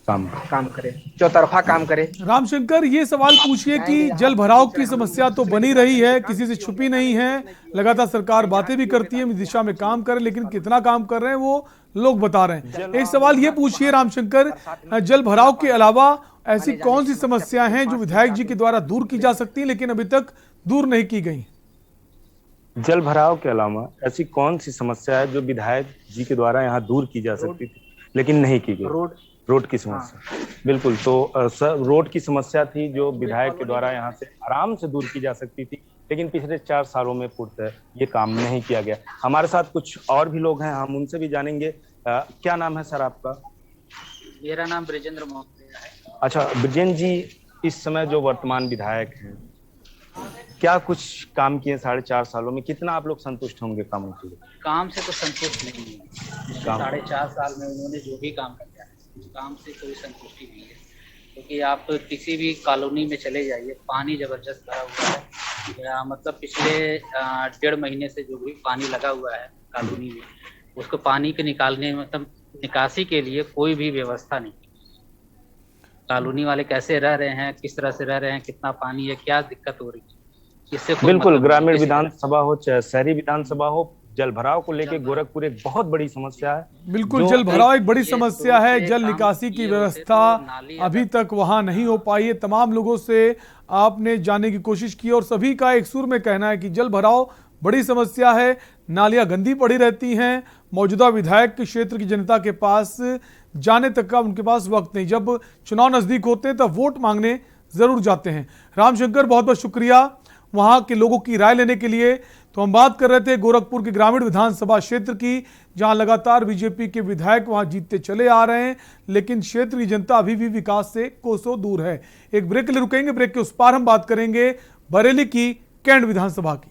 काम करे, चौतरफा काम करे। रामशंकर, ये सवाल पूछिए कि जल भराव की समस्या तो बनी रही है, किसी से छुपी नहीं है, लगातार सरकार बातें भी करती है, इस दिशा में काम करे, लेकिन कितना काम कर रहे हैं वो लोग बता रहे हैं। एक सवाल ये पूछिए रामशंकर, जल भराव के अलावा ऐसी कौन सी समस्या हैं जो विधायक जी के द्वारा दूर की जा सकती है लेकिन अभी तक दूर नहीं की गई? जल भराव के अलावा ऐसी कौन सी समस्या है जो विधायक जी के द्वारा यहाँ दूर की जा सकती थी लेकिन नहीं की गई? रोड की समस्या। बिल्कुल, तो सर, रोड की समस्या थी जो विधायक के द्वारा यहाँ से आराम से दूर की जा सकती थी, लेकिन पिछले 4 सालों में पूर्णतः ये काम नहीं किया गया। हमारे साथ कुछ और भी लोग हैं, हम उनसे भी जानेंगे। क्या नाम है सर आपका? मेरा नाम ब्रिजेंद्र महोदय है। अच्छा ब्रिजेंद्र जी, इस समय जो वर्तमान विधायक हैं, क्या कुछ काम किए 4.5 सालों में? कितना आप लोग संतुष्ट होंगे कामों के लिए? काम से तो संतुष्ट नहीं है। 4.5 साल में उन्होंने जो भी काम किया है, काम से कोई संतुष्टि नहीं है। क्योंकि आप किसी भी कॉलोनी में चले जाइए, पानी जबरदस्त भरा हुआ है। मतलब पिछले 1.5 महीने से जो भी पानी लगा हुआ है कॉलोनी में, उसको पानी के निकालने, मतलब निकासी के लिए कोई भी व्यवस्था नहीं। कॉलोनी वाले कैसे रह रहे हैं, किस तरह से रह रहे हैं, कितना पानी है, क्या दिक्कत हो रही है, इससे बिल्कुल मतलब ग्रामीण विधानसभा हो चाहे शहरी विधानसभा हो, जल भराव को लेकर गोरखपुर एक बहुत बड़ी समस्या है। बिल्कुल, जल भराव एक बड़ी समस्या है। जल निकासी की व्यवस्था अभी तक वहां नहीं हो पाई है। तमाम लोगों से आपने जानने की कोशिश की और सभी का एक सुर में कहना है कि जल भराव बड़ी समस्या है, नालियां गंदी पड़ी रहती हैं। मौजूदा विधायक के क्षेत्र की जनता के पास जाने तक का उनके पास वक्त नहीं। जब चुनाव नजदीक होते हैं तब वोट मांगने जरूर जाते हैं। रामशंकर, बहुत बहुत शुक्रिया वहां के लोगों की राय लेने के लिए। तो हम बात कर रहे थे गोरखपुर के ग्रामीण विधानसभा क्षेत्र की, जहां लगातार बीजेपी के विधायक वहां जीतते चले आ रहे हैं, लेकिन क्षेत्र की जनता अभी भी विकास से कोसों दूर है। एक ब्रेक के लिए रुकेंगे, ब्रेक के उस पार हम बात करेंगे बरेली की कैंट विधानसभा की।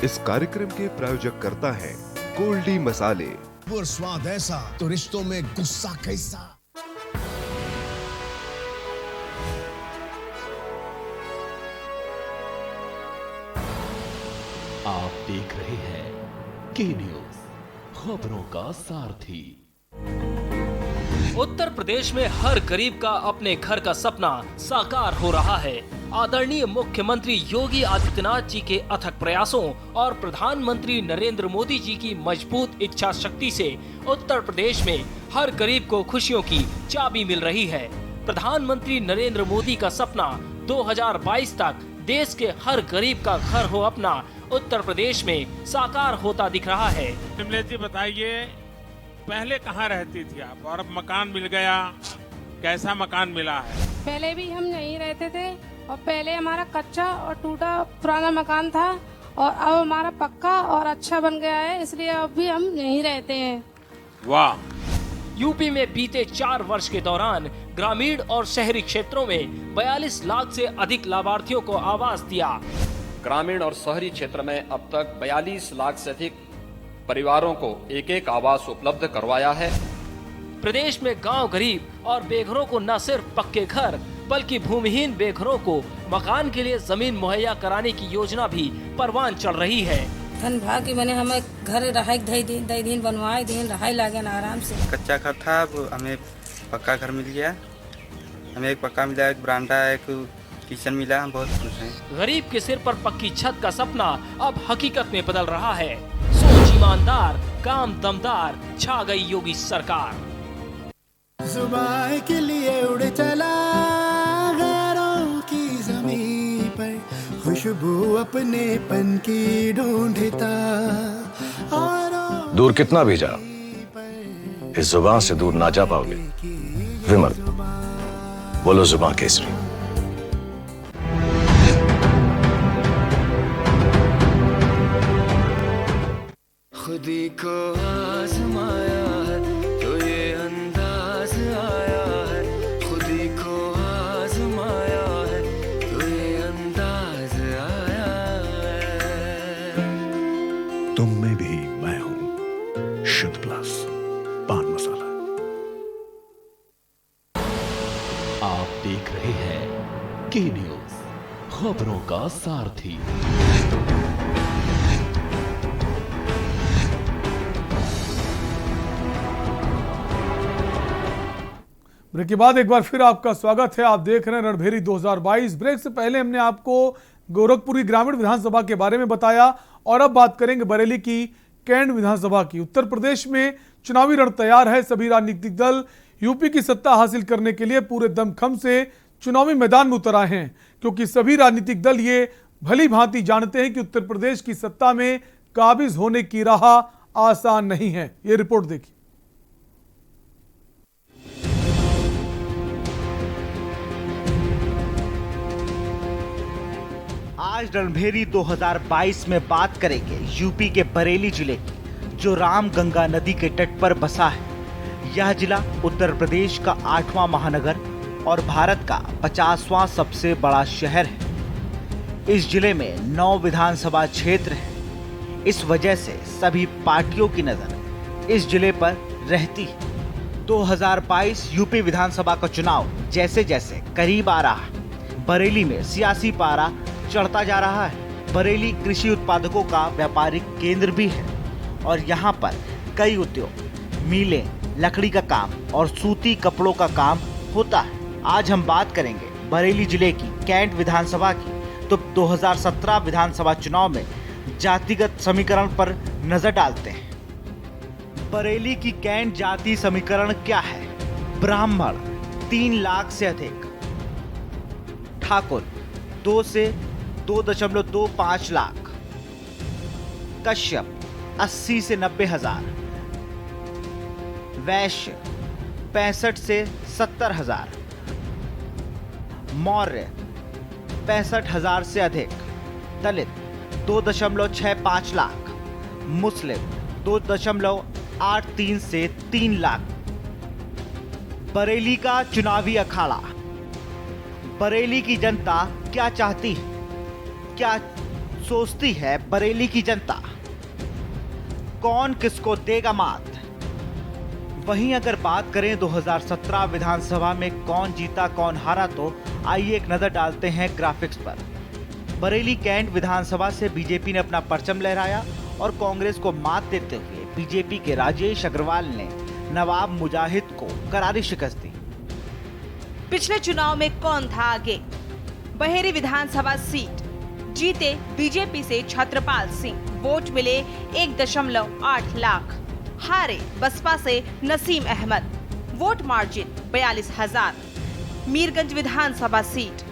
इस कार्यक्रम के प्रायोजक करता है गोल्डी मसाले। और स्वाद ऐसा तो रिश्तों में गुस्सा कैसा। आप देख रहे हैं के न्यूज, खबरों का सारथी। उत्तर प्रदेश में हर गरीब का अपने घर का सपना साकार हो रहा है। आदरणीय मुख्यमंत्री योगी आदित्यनाथ जी के अथक प्रयासों और प्रधानमंत्री नरेंद्र मोदी जी की मजबूत इच्छा शक्ति से उत्तर प्रदेश में हर गरीब को खुशियों की चाबी मिल रही है। प्रधानमंत्री नरेंद्र मोदी का सपना 2022 तक देश के हर गरीब का घर हो अपना उत्तर प्रदेश में साकार होता दिख रहा है। शिमले जी बताइए, पहले कहाँ रहती थी आप और अब मकान मिल गया, कैसा मकान मिला है? पहले भी हम यहीं रहते थे और पहले हमारा कच्चा और टूटा पुराना मकान था और अब हमारा पक्का और अच्छा बन गया है, इसलिए अब भी हम यहीं रहते हैं। वाह! यूपी में बीते 4 वर्ष के दौरान ग्रामीण और शहरी क्षेत्रों में 42 लाख से अधिक लाभार्थियों को आवास दिया। ग्रामीण और शहरी क्षेत्र में अब तक 42 लाख से अधिक परिवारों को एक आवास उपलब्ध करवाया है। प्रदेश में गांव गरीब और बेघरों को न सिर्फ पक्के घर बल्कि भूमिहीन बेघरों को मकान के लिए जमीन मुहैया कराने की योजना भी परवान चढ़ रही है। धन भाग की मैंने हमें घर रहाई दई दिन बनवाए दिन रहाई लागे ना आराम से। कच्चा घर था, अब हमें पक्का घर मिल गया। हमें एक पक्का मिला, एक बरामदा, एक किचन मिला, हम बहुत खुश हैं। गरीब के सिर पर पक्की छत का सपना अब हकीकत में बदल रहा है। सोच ईमानदार, काम दमदार, छा गई योगी सरकार। जुबान के लिए उड़ चला गैरों की ज़मीं पर, खुशबू अपने पन की ढूंढता। दूर कितना भी जा, इस जुबान से दूर ना जा पाओगे। विमल, बोलो जुबान केसरी। खुदी को आजमाया है तो ये अंदाज आया है, खुदी को आजमाया है तो ये अंदाज आया है। तुम में भी मैं हूं, शुद्ध प्लस पान मसाला। आप देख रहे हैं के न्यूज, खबरों का सारथी। ब्रेक के बाद एक बार फिर आपका स्वागत है। आप देख रहे हैं रणभेरी 2022। ब्रेक से पहले हमने आपको गोरखपुरी ग्रामीण विधानसभा के बारे में बताया और अब बात करेंगे बरेली की कैंट विधानसभा की। उत्तर प्रदेश में चुनावी रण तैयार है। सभी राजनीतिक दल यूपी की सत्ता हासिल करने के लिए पूरे दमखम से चुनावी मैदान में उतर आए हैं, क्योंकि सभी राजनीतिक दल ये भली भांति जानते हैं कि उत्तर प्रदेश की सत्ता में काबिज होने की राह आसान नहीं है। ये रिपोर्ट देखिए। आज रणभेरी 2022 में बात करेंगे यूपी के बरेली जिले की, जो राम गंगा नदी के तट पर बसा है। यह जिला उत्तर प्रदेश का 8वां महानगर और भारत का 50वां सबसे बड़ा शहर है। इस जिले में 9 विधानसभा क्षेत्र हैं। इस वजह से सभी पार्टियों की नजर इस जिले पर रहती है। 2022 यूपी विधानसभा का चुनाव जैसे जैसे करीब आ रहा है, बरेली में सियासी पारा चढ़ता जा रहा है। बरेली कृषि उत्पादकों का व्यापारिक केंद्र भी है और यहाँ पर कई उद्योग, मिलें, लकड़ी का काम और सूती कपड़ों का काम होता है। आज हम बात करेंगे बरेली जिले की कैंट विधानसभा की। तो 2017 विधानसभा चुनाव में जातिगत समीकरण पर नजर डालते हैं। बरेली की कैंट जाति समीकरण क्या है? ब्राह्मण 3 लाख से अधिक, ठाकुर 2 से 2.25 लाख, कश्यप 80 से 90 हजार, वैश्य 65 से 70 हजार, मौर्य 65 हजार से अधिक, दलित 2.65 लाख, मुस्लिम 2.83 से 3 लाख। बरेली का चुनावी अखाड़ा। बरेली की जनता क्या चाहती है, क्या सोचती है बरेली की जनता? कौन किसको देगा मात? वहीं अगर बात करें 2017 विधानसभा में कौन जीता कौन हारा, तो आइए एक नजर डालते हैं ग्राफिक्स पर। बरेली कैंट विधानसभा से बीजेपी ने अपना परचम लहराया और कांग्रेस को मात देते हुए बीजेपी के राजेश अग्रवाल ने नवाब मुजाहिद को करारी शिकस्त दी। पिछले चुनाव में कौन था आगे? बहेरी विधानसभा सीट जीते बीजेपी से छत्रपाल सिंह, वोट मिले 1.8 लाख। हारे बसपा से नसीम अहमद, वोट मार्जिन 42,000। मीरगंज विधानसभा सीट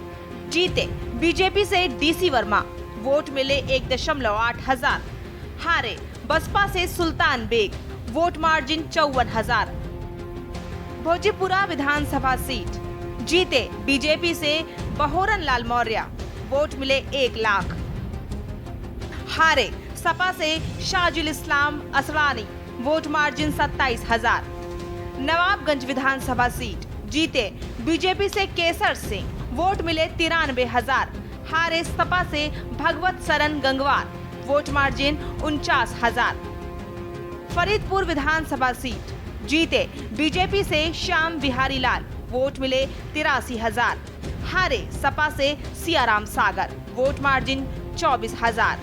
जीते बीजेपी से डीसी वर्मा, वोट मिले 1.8 हजार। हारे बसपा से सुल्तान बेग, वोट मार्जिन 54,000। भोजीपुरा विधानसभा सीट जीते बीजेपी से बहोरन लाल मौर्य, वोट मिले 1 लाख। हारे सपा से शाजुल इस्लाम असरानी, वोट मार्जिन 27,000। नवाबगंज विधानसभा सीट जीते बीजेपी से केसर सिंह, वोट मिले 93,000। हारे सपा से भगवत सरन गंगवार, वोट मार्जिन 49,000। फरीदपुर विधानसभा सीट जीते बीजेपी से श्याम बिहारी लाल, वोट मिले 83,000। हारे सपा से सियाराम सागर, वोट मार्जिन 24,000।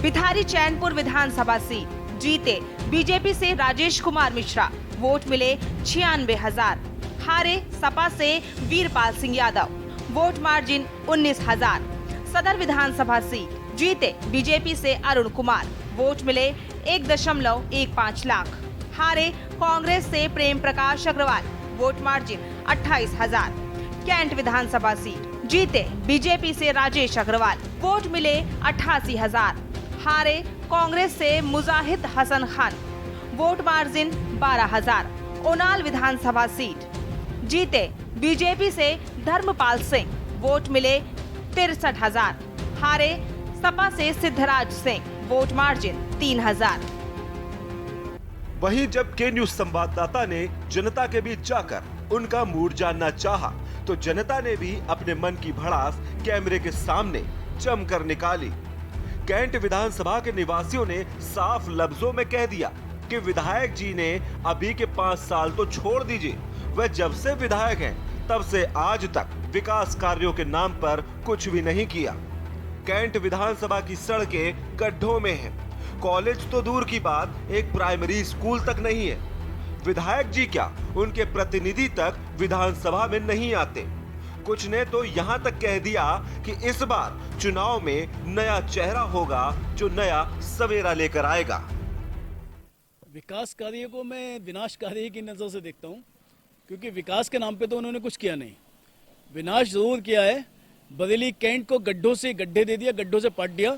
बिथारी चैनपुर विधानसभा सीट जीते बीजेपी से राजेश कुमार मिश्रा, वोट मिले 96,000। हारे सपा से वीरपाल सिंह यादव, वोट मार्जिन 19,000। सदर विधानसभा सीट जीते बीजेपी से अरुण कुमार, वोट मिले 1.15 लाख। हारे कांग्रेस से Prem Prakash Agarwal, vote margin 28,000। Cantt विधानसभा सीट जीते बीजेपी से राजेश अग्रवाल, वोट मिले 88,000। हारे कांग्रेस से मुजाहिद हसन खान, वोट मार्जिन 12,000। ओनाल विधानसभा सीट जीते बीजेपी से धर्मपाल सिंह, वोट मिले 63,000। हारे सपा से सिद्धराज सिंह, वोट मार्जिन 3,000। वहीं जब के न्यूज संवाददाता ने जनता के बीच जाकर उनका मूड जानना चाहा, तो जनता ने भी अपने मन की भड़ास कैमरे के सामने जमकर निकाली। कैंट विधानसभा के निवासियों ने साफ लफ्जों में कह दिया कि विधायक जी ने अभी के 5 साल तो छोड़ दीजिए, वह जब से विधायक हैं तब से आज तक विकास कार्यों के नाम पर कुछ भी नहीं किया। कैंट विधानसभा की सड़कें गड्ढों में हैं। कॉलेज तो दूर की बात, एक प्राइमरी स्कूल तक नहीं है। विधायक जी क्या, उनके प्रतिनिधि तक विधानसभा में नहीं आते। कुछ ने तो यहाँ तक कह दिया कि इस बार चुनाव में नया चेहरा होगा जो नया सवेरा लेकर आएगा। विकास कार्य को मैं विनाश कार्य की नजर से देखता हूँ, क्योंकि विकास के नाम पे तो उन्होंने कुछ किया नहीं। विनाश जरूर किया है। बरेली कैंट को गड्ढों से गड्ढे दे दिया, गड्ढों से पाट दिया।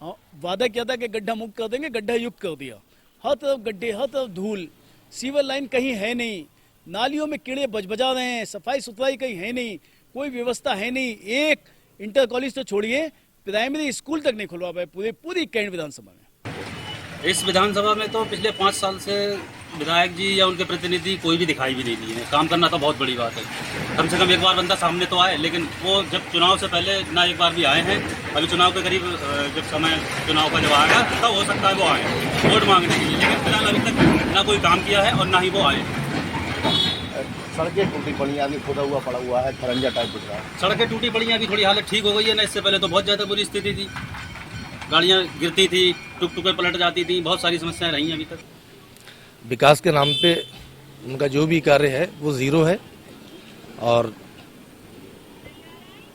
हाँ, वादा किया था कि गड्ढा मुक्त कर देंगे, गड्ढा युक्त कर दिया। हर तरफ गड्ढे, हर तरफ धूल, सीवर लाइन कहीं है नहीं, नालियों में कीड़े बजबजा रहे हैं, सफाई सुथराई कहीं है नहीं, कोई व्यवस्था है नहीं। एक इंटर कॉलेज तो छोड़िए, प्राइमरी स्कूल तक नहीं खुलवा पाए पूरी कैंट विधानसभा में। इस विधानसभा में तो पिछले 5 साल से विधायक जी या उनके प्रतिनिधि कोई भी दिखाई भी नहीं दिए हैं। काम करना तो बहुत बड़ी बात है, कम से कम एक बार बंदा सामने तो आए, लेकिन वो जब चुनाव से पहले ना एक बार भी आए हैं। अभी चुनाव के करीब जब समय चुनाव का जब आएगा तब हो सकता है वो आए वोट मांगने के लिए, लेकिन फिलहाल अभी तक ना कोई काम किया है और ना ही वो आए। सड़कें टूटी पड़ी हैं, अभी खुदा हुआ पड़ा हुआ है, खरंजा टाइप दिख रहा है। सड़कें टूटी पड़ी हैं, अभी थोड़ी हालत ठीक हो गई है ना, इससे पहले तो बहुत ज़्यादा बुरी स्थिति थी। गाड़ियाँ गिरती थी, टुक टुके पलट जाती थी, बहुत सारी समस्याएं रही हैं अभी तक। विकास के नाम पे उनका जो भी कार्य है वो जीरो है, और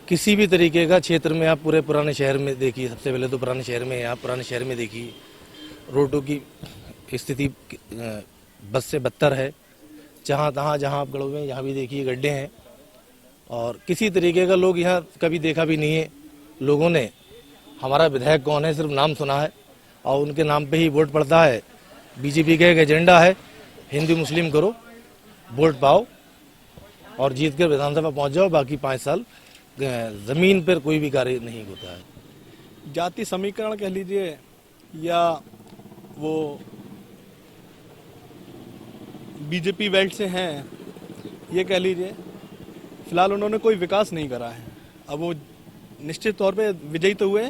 किसी भी तरीके का क्षेत्र में आप पूरे पुराने शहर में देखिए, सबसे पहले तो पुराने शहर में आप पुराने शहर में देखिए रोडों की स्थिति बस से बदतर है। जहाँ आप गढ़ों में यहाँ भी देखिए गड्ढे हैं, और किसी तरीके का लोग यहाँ कभी देखा भी नहीं है। लोगों ने हमारा विधायक कौन है सिर्फ नाम सुना है, और उनके नाम पे ही वोट पड़ता है। बीजेपी का एक एजेंडा है, हिंदू मुस्लिम करो, वोट पाओ और जीत कर विधानसभा पहुंच जाओ, बाकी 5 साल जमीन पर कोई भी कार्य नहीं होता है। जाति समीकरण कह लीजिए या वो बीजेपी बेल्ट से हैं, ये कह लीजिए, फिलहाल उन्होंने कोई विकास नहीं करा है। अब वो निश्चित तौर पे विजयी तो हुए,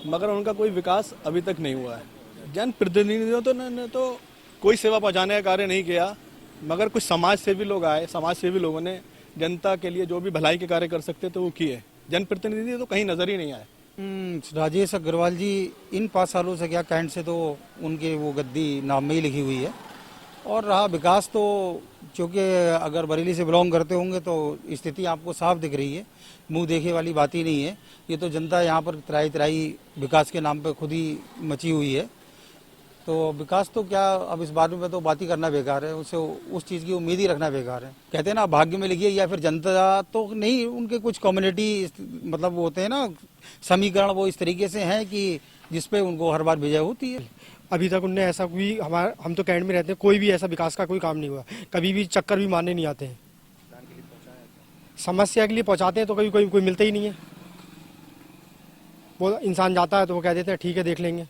मगर उनका कोई विकास अभी तक नहीं हुआ है। जनप्रतिनिधियों ने तो कोई सेवा पहुंचाने का कार्य नहीं किया, मगर कुछ समाज सेवी लोग आए, समाज सेवी लोगों ने जनता के लिए जो भी भलाई के कार्य कर सकते थे वो किए। जनप्रतिनिधि तो कहीं नजर ही नहीं आए। राजेश अग्रवाल जी इन 5 सालों से क्या कैंट से तो उनके वो गद्दी नाम में ही लिखी हुई है, और रहा विकास तो चूँकि अगर बरेली से बिलोंग करते होंगे तो स्थिति आपको साफ दिख रही है, मुंह देखे वाली बात ही नहीं है। ये तो जनता यहाँ पर त्राई विकास के नाम पे खुद ही मची हुई है। तो विकास तो क्या, अब इस बारे में तो बात ही करना बेकार है, उससे उस चीज़ की उम्मीद ही रखना बेकार है। कहते हैं ना भाग्य में लिखिए या फिर जनता तो नहीं, उनके कुछ कम्युनिटी मतलब वो होते हैं ना समीकरण, वो इस तरीके से हैं कि जिसपे उनको हर बार विजय होती है। अभी तक उनने ऐसा कोई हम तो कैंट में रहते हैं, कोई भी ऐसा विकास का कोई काम नहीं हुआ, कभी भी चक्कर भी मारने नहीं आते हैं। समस्या के लिए पहुंचाते हैं तो कभी कोई मिलता ही नहीं है। वो इंसान जाता है तो वो कह देते हैं ठीक है देख लेंगे।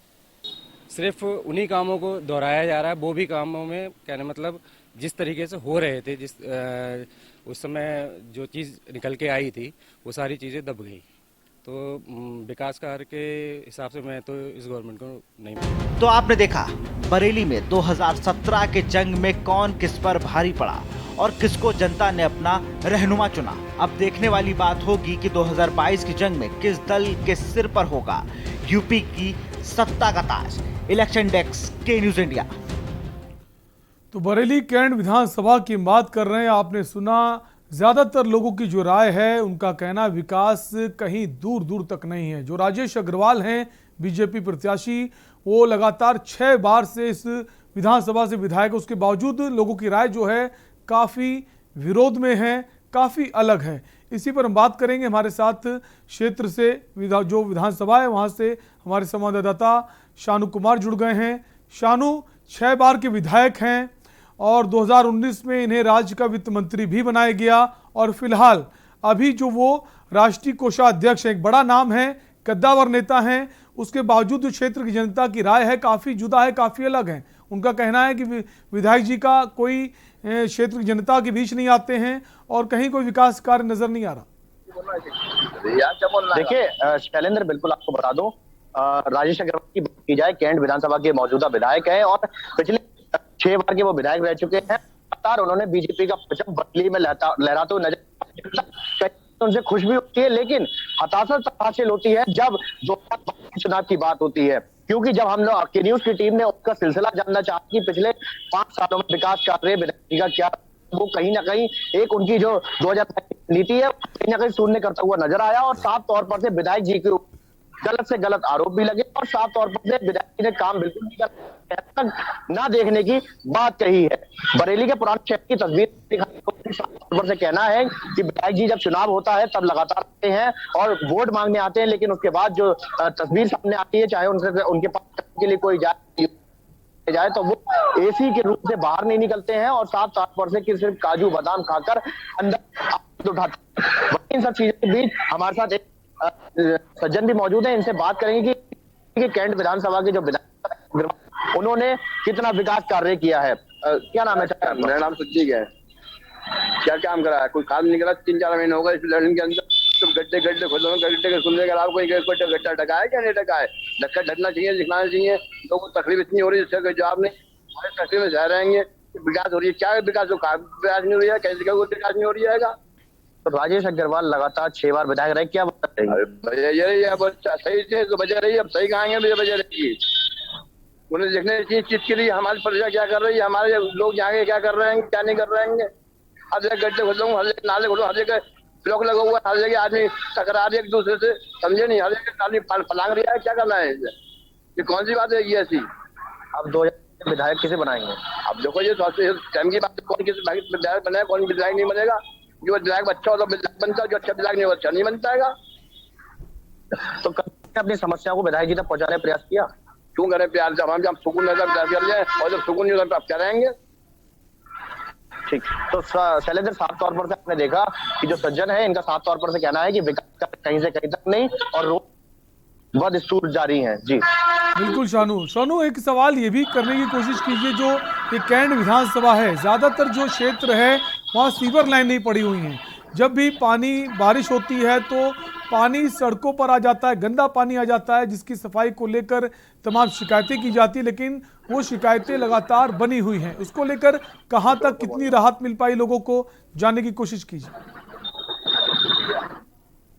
सिर्फ उन्हीं कामों को दोहराया जा रहा है, वो भी कामों में कहने मतलब जिस तरीके से हो रहे थे, उस समय जो चीज़ निकल के आई थी वो सारी चीज़ें दब गई। तो विकास कार्य के हिसाब से मैं तो इस गवर्नमेंट को नहीं मानता। तो आपने देखा बरेली में 2017 के जंग में कौन किस पर भारी पड़ा और किसको जनता ने अपना रहनुमा चुना। अब देखने वाली बात होगी कि 2022 की जंग में किस दल के सिर पर होगा यूपी की सत्ता का ताज। इलेक्शन डेस्क के न्यूज इंडिया। तो बरेली कैंट विधानसभा की बात कर रहे हैं। आपने सुना, ज्यादातर लोगों की जो राय है उनका कहना विकास कहीं दूर दूर तक नहीं है। जो राजेश अग्रवाल हैं बीजेपी प्रत्याशी, वो लगातार 6 बार से इस विधानसभा से विधायक, उसके बावजूद लोगों की राय जो है काफ़ी विरोध में है, काफ़ी अलग है। इसी पर हम बात करेंगे। हमारे साथ क्षेत्र से जो विधानसभा है वहाँ से हमारे संवाददाता शानू कुमार जुड़ गए हैं। शानू, 6 बार के विधायक हैं और 2019 में इन्हें राज्य का वित्त मंत्री भी बनाया गया और फिलहाल अभी जो वो राष्ट्रीय कोषाध्यक्ष, एक बड़ा नाम है, कद्दावर नेता हैं, उसके बावजूद जो क्षेत्र की जनता की राय है काफ़ी जुदा है, काफ़ी अलग है। उनका कहना है कि विधायक जी का कोई क्षेत्र की जनता के बीच नहीं आते हैं और कहीं कोई विकास कार्य नजर नहीं आ रहा। देखिए शैलेंद्र, बिल्कुल आपको बता दूं, राजेश अग्रवाल की बात की जाए, कैंट विधानसभा के मौजूदा विधायक हैं और पिछले 6 बार के वो विधायक रह चुके हैं। लगातार उन्होंने बीजेपी का परचम बरेली में लहराते हुए नजर, उनसे खुश भी होती है, लेकिन हताशा तब हासिल होती है जब 2022 चुनाव की बात होती है। क्योंकि जब हम लोग के न्यूज की टीम ने उसका सिलसिला जानना चाहा कि पिछले 5 सालों में विकास कार्य विधायक का क्या, वो कहीं ना कहीं एक उनकी जो 2022 नीति है कहीं ना कहीं शून्य करता हुआ नजर आया और साफ तौर पर से विधायक जी के गलत से गलत आरोप भी लगे और साफ तौर पर से विधायक जी ने काम बिल्कुल नहीं कर ना देखने की बात कही है। बरेली के पुराने शहर की तस्वीर साफ तौर से कहना है कि विधायक जी जब चुनाव होता है तब लगातार आते हैं और वोट मांगने आते हैं, लेकिन उसके बाद जो तस्वीर सामने आती है, चाहे उनके पास के लिए कोई जाए तो वो एसी के रूप से बाहर नहीं निकलते हैं और साफ तौर पर से कि सिर्फ काजू बादाम खाकर अंदर उठाते हैं। इन सब चीजों के बीच हमारे साथ एक सज्जन भी मौजूद है, इनसे बात करेंगे कि कैंट विधानसभा के जो विधायक उन्होंने कितना विकास कार्य किया है। क्या नाम है? मेरा नाम सुजीत है। क्या काम करा है? कोई काम नहीं करा। 3-4 महीने हो गए इस लड़ने के अंदर सब गड्ढे खोल गड्ढे के सुनने का कोई गड्ढा ढका है क्या नहीं ढका है? धक्का ढकना चाहिए, दिखना चाहिए। लोगों को तकलीफ इतनी हो रही है, इसका जवाब नहीं। हमारे तकलीफ में रह रहेंगे। विकास हो रही है, क्या विकास? विकास नहीं हो रही है, कैसे का विकास नहीं हो रही है? तो राजेश अग्रवाल लगातार 6 बार विधायक रहे, क्या बात सही थे तो बजे रही, अब सही कहांगे बजे रहेगी। उन्हें देखने चीज के लिए हमारी प्रजा क्या कर रही है, हमारे लोग यहाँ क्या कर रहे हैं, क्या नहीं कर रहे हैं। हर जगह गड्ढे खोलो, हर जगह नाले खोलो, हर जगह ब्लॉक लगा हुआ, हर जगह आदमी टकरा रहे एक दूसरे से, समझे नहीं। हर जगह आदमी फलांग रहा है, क्या करना है? ये कौन सी बात है ये ऐसी? अब 2000 विधायक किसे बनाएंगे? अब देखो ये टाइम की बात, कौन किस विधायक बनाए, कौन विधायक नहीं बनेगा। जो विधायक अच्छा हो तो विधायक बनता है, जो अच्छा विधायक नहीं हो अच्छा नहीं बनता है। तो अपनी समस्या को विधायक जी तक पहुंचाने का प्रयास किया? क्यों करें प्यार? जब हम सुकून रहता प्रयास कर जाए और जब सुकून नहीं होता आप क्या रहेंगे? ठीक, तो शैलेंद्र साफ तौर पर से आपने देखा कि जो सज्जन है इनका साफ तौर पर से कहना है कि विकास कहीं से कहीं तक नहीं और रोड बदस्तूर जारी है। जी बिल्कुल शानू, एक सवाल ये भी करने की कोशिश कीजिए, जो ये कैंट विधानसभा है, ज्यादातर जो क्षेत्र है वहाँ सीवर लाइन नहीं पड़ी हुई है। जब भी बारिश होती है तो पानी सड़कों पर आ जाता है, गंदा पानी आ जाता है, जिसकी सफाई को लेकर तमाम शिकायतें की जाती है, लेकिन वो शिकायतें लगातार बनी हुई हैं। उसको लेकर कहां तक कितनी राहत मिल पाई लोगों को, जानने की कोशिश कीजिए।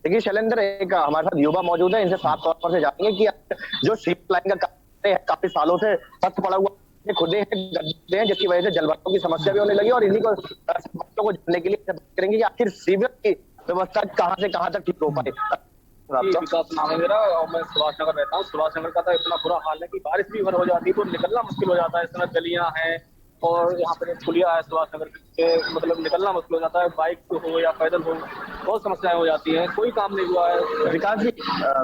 देखिए शैलेंद्र, एक हमारे साथ युवा मौजूद है, इनसे साफ तौर पर से जानेंगे कि जो सीवर लाइन का काम है काफी सालों से सख्त पड़ा हुआ खुदे हैं, जिसकी वजह से जलवायु की समस्या भी होने लगी और इन्हीं को जानने के लिए बात करेंगे कि आखिर सीवर की व्यवस्था कहां से कहां तक ठीक हो पाए। विकास नाम है मेरा और मैं सुभाष नगर रहता हूँ। सुभाष नगर का तो इतना बुरा हाल है कि बारिश भी भर हो जाती है तो निकलना मुश्किल हो जाता है। इस समय गलियां हैं और यहाँ पर पुलिया है सुभाष नगर के, मतलब निकलना मुश्किल हो जाता है, बाइक हो या पैदल हो, बहुत समस्याएं हो जाती हैं। कोई काम नहीं हुआ है। विकास जी,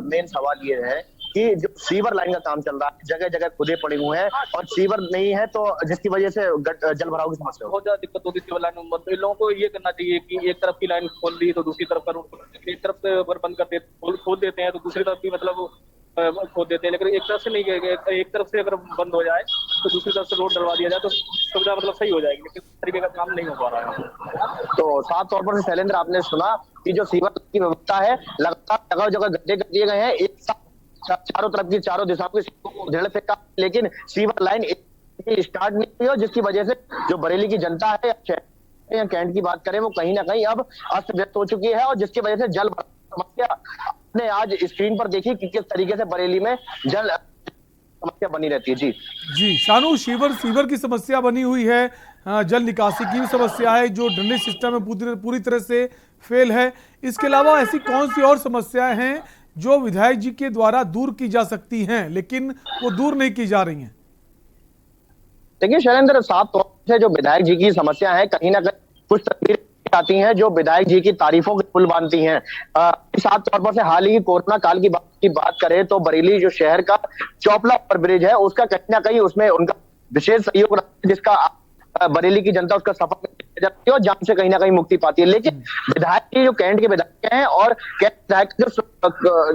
मेन सवाल ये है कि जो सीवर लाइन का काम चल रहा है, जगह जगह खुदे पड़े हुए हैं और सीवर नहीं है, तो जिसकी वजह से जल भराव की समस्या बहुत ज्यादा दिक्कत होती है सीवर लाइन में। तो इन लोगों को ये करना चाहिए कि एक तरफ की लाइन खोल दी तो दूसरी तरफ का, एक तरफ से अगर बंद कर देते खोल देते हैं तो दूसरी तरफ की मतलब खोद देते हैं, लेकिन एक तरफ से नहीं, एक तरफ से अगर बंद हो जाए तो दूसरी तरफ से रोड डलवा दिया जाए तो सुविधा मतलब सही हो जाएगी, लेकिन इस तरीके का काम नहीं हो पा रहा है। तो साफ तौर पर शैलेंद्र, आपने सुना कि जो सीवर की व्यवस्था है, लगातार जगह जगह गड्ढे कर दिए गए हैं, एक साथ चारों तरफ की चारों दिशाओं की उधेड़ से काम, लेकिन सीवर लाइन स्टार्ट नहीं हुई, जिसकी वजह से जो बरेली की जनता है या कैंट की बात करें, वो कहीं ना कहीं अब अस्त व्यस्त हो चुकी है और जिसकी वजह से जल समस्या आपने आज स्क्रीन पर देखी कि किस तरीके से बरेली में जल समस्या बनी रहती है। जी शानू, सीवर की समस्या बनी हुई है, जल निकासी की भी समस्या है, जो ड्रेनेज सिस्टम है पूरी तरह से फेल है। इसके अलावा ऐसी कौन सी और समस्याएं हैं जो विधायक जी के द्वारा दूर की जा सकती हैं लेकिन वो दूर नहीं की जा रही हैं? देखिए शैलेंद्र, साफ तौर से जो विधायक जी की समस्या है, कहीं ना कहीं कुछ तस्वीरें आती हैं जो विधायक जी की तारीफों के पुल बांधती हैं। साफ तौर पर से हाल ही कोरोना काल की बात करें तो बरेली जो शहर का चौपला ओवर ब्रिज है, उसका कहीं ना कहीं उसमें उनका विशेष सहयोग रहा है, जिसका बरेली की जनता उसका सफर जाती है और जाम से कहीं ना कहीं मुक्ति पाती है। लेकिन विधायक जी जो कैंट के विधायक हैं और कैंट विधायक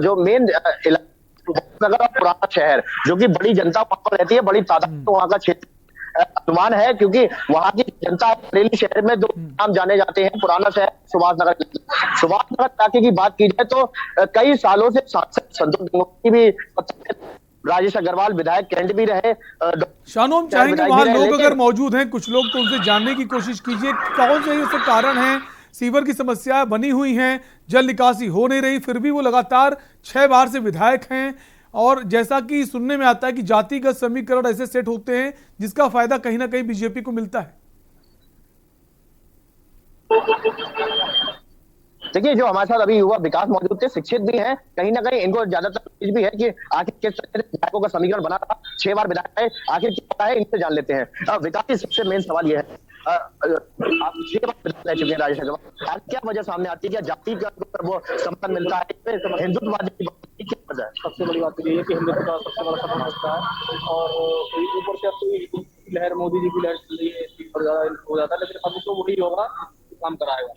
जो मेन नगर और पुराना शहर, जो कि बड़ी जनता वहां पर रहती है, बड़ी तादाद में वहां का क्षेत्र अनुमान है, क्योंकि वहां की जनता बरेली शहर में दो नाम जाने जाते हैं, पुराना शहर, सुभाष नगर इलाके की बात की जाए तो कई सालों से सांसद संतोष गंगवार भी, राजेश अग्रवाल विधायक कैंट भी रहे। शानू, हम चाहेंगे वहां लोग अगर मौजूद हैं, कुछ लोग, तो उनसे जानने की कोशिश कीजिए कौन से ये सब कारण है। सीवर की समस्याएं बनी हुई हैं, जल निकासी हो नहीं रही, फिर भी वो लगातार 6 बार से विधायक हैं और जैसा कि सुनने में आता है कि जातिगत समीकरण ऐसे सेट होते हैं जिसका फायदा कहीं ना कहीं बीजेपी को मिलता है। देखिए, जो हमारे साथ अभी युवा विकास मौजूद थे, शिक्षित भी हैं, कहीं ना कहीं इनको ज्यादातर भी है कि आखिर किस तरह से विधायकों का समीकरण बना था, 6 बार विधायक है, आखिर क्या है, इनसे जान लेते हैं। विकास की सबसे मेन सवाल यह है, आप 6 बार विधायक रह चुके हैं राजेश अग्रवाल, आज क्या वजह सामने आती है? क्या जाति का वो समर्थन मिलता है, हिंदुत्ववादी की क्या वजह है? सबसे बड़ी बात ये है कि हिंदुत्व का सबसे बड़ा सपना होता है और ऊपर से अब लहर, मोदी जी की लहर चल रही है, हो जाता है, लेकिन अब तो वही होगा काम कराएगा।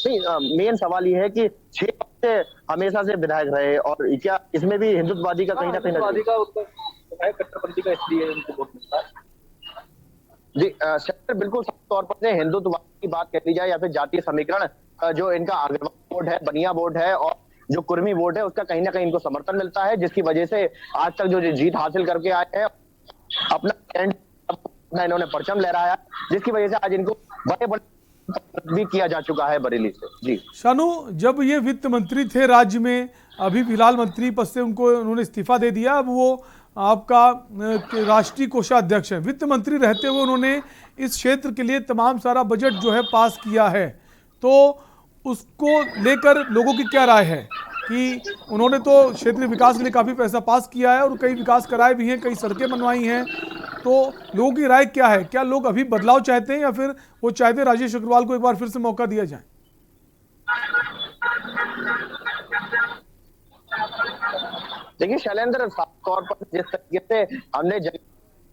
नहीं, मेन सवाल ये है कि 6 से हमेशा से विधायक रहे और क्या इसमें भी हिंदुत्ववादी का कहीं ना कहीं कट्टरपंथी का इसलिए उनको वोट मिलता है। जी सर, बिल्कुल साफ तौर पर से हिंदुत्ववाद की बात कर ली जाए या फिर जातीय समीकरण, जो इनका अग्रवाल वोट है, बनिया वोट है और जो कुर्मी वोट है, उसका कहीं ना कहीं इनको समर्थन मिलता है, जिसकी वजह से आज तक जो जीत हासिल करके आए हैं, अपना इन्होंने परचम लहराया, जिसकी वजह से आज इनको बड़े बड़े भी किया जा चुका है बरेली से। जी शानू, जब ये वित्त मंत्री थे राज्य में, अभी फिलहाल मंत्री पद से उन्होंने इस्तीफा दे दिया, अब वो आपका राष्ट्रीय कोषाध्यक्ष है। वित्त मंत्री रहते हुए उन्होंने इस क्षेत्र के लिए तमाम सारा बजट जो है पास किया है, तो उसको लेकर लोगों की क्या राय है कि उन्होंने तो क्षेत्रीय विकास के लिए काफ़ी पैसा पास किया है और कई विकास कराए भी हैं, कई सड़कें बनवाई हैं, तो लोगों की राय क्या है? क्या लोग अभी बदलाव चाहते हैं या फिर वो चाहते हैं राजेश अग्रवाल को एक बार फिर से मौका दिया जाए? देखिए शैलेंद्र, साफ तौर पर जिस तरीके से हमने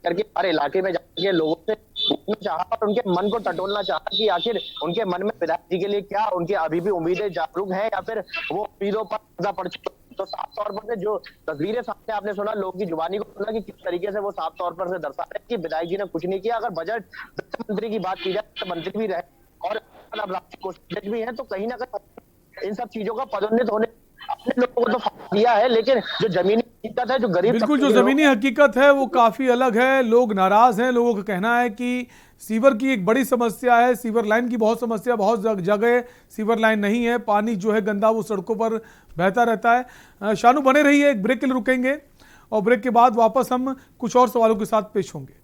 करके हर इलाके में जाके लोगों से पूछना चाहा और उनके मन को टटोलना चाहा कि आखिर उनके मन में विधायक जी के लिए क्या, उनके अभी भी उम्मीदें जागरूक हैं या फिर वो उम्मीदों पर पड़ चुके। तो साफ तौर पर से जो तस्वीरें सामने आपने सुना, लोगों की जुबानी को सुना कि किस तरीके से वो साफ तौर पर से दर्शा रहे कि विधायक जी ने कुछ नहीं किया। अगर बजट वित्त मंत्री की बात की जाए तो मंत्री भी रहे और राष्ट्रीय कोषाध्यक्ष भी है, तो कहीं ना कहीं इन सब चीजों का पदोन्नत होने अपने लोगों को तो दिया है, लेकिन जो जमीनी हकीकत है, जो गरीब, बिल्कुल जो जमीनी हकीकत है वो काफी अलग है। लोग नाराज हैं, लोगों का कहना है कि सीवर की एक बड़ी समस्या है, सीवर लाइन की बहुत समस्या, बहुत जगह सीवर लाइन नहीं है, पानी जो है गंदा वो सड़कों पर बहता रहता है। शानू, बने रहिए, एक ब्रेक के लिए रुकेंगे और ब्रेक के बाद वापस हम कुछ और सवालों के साथ पेश होंगे।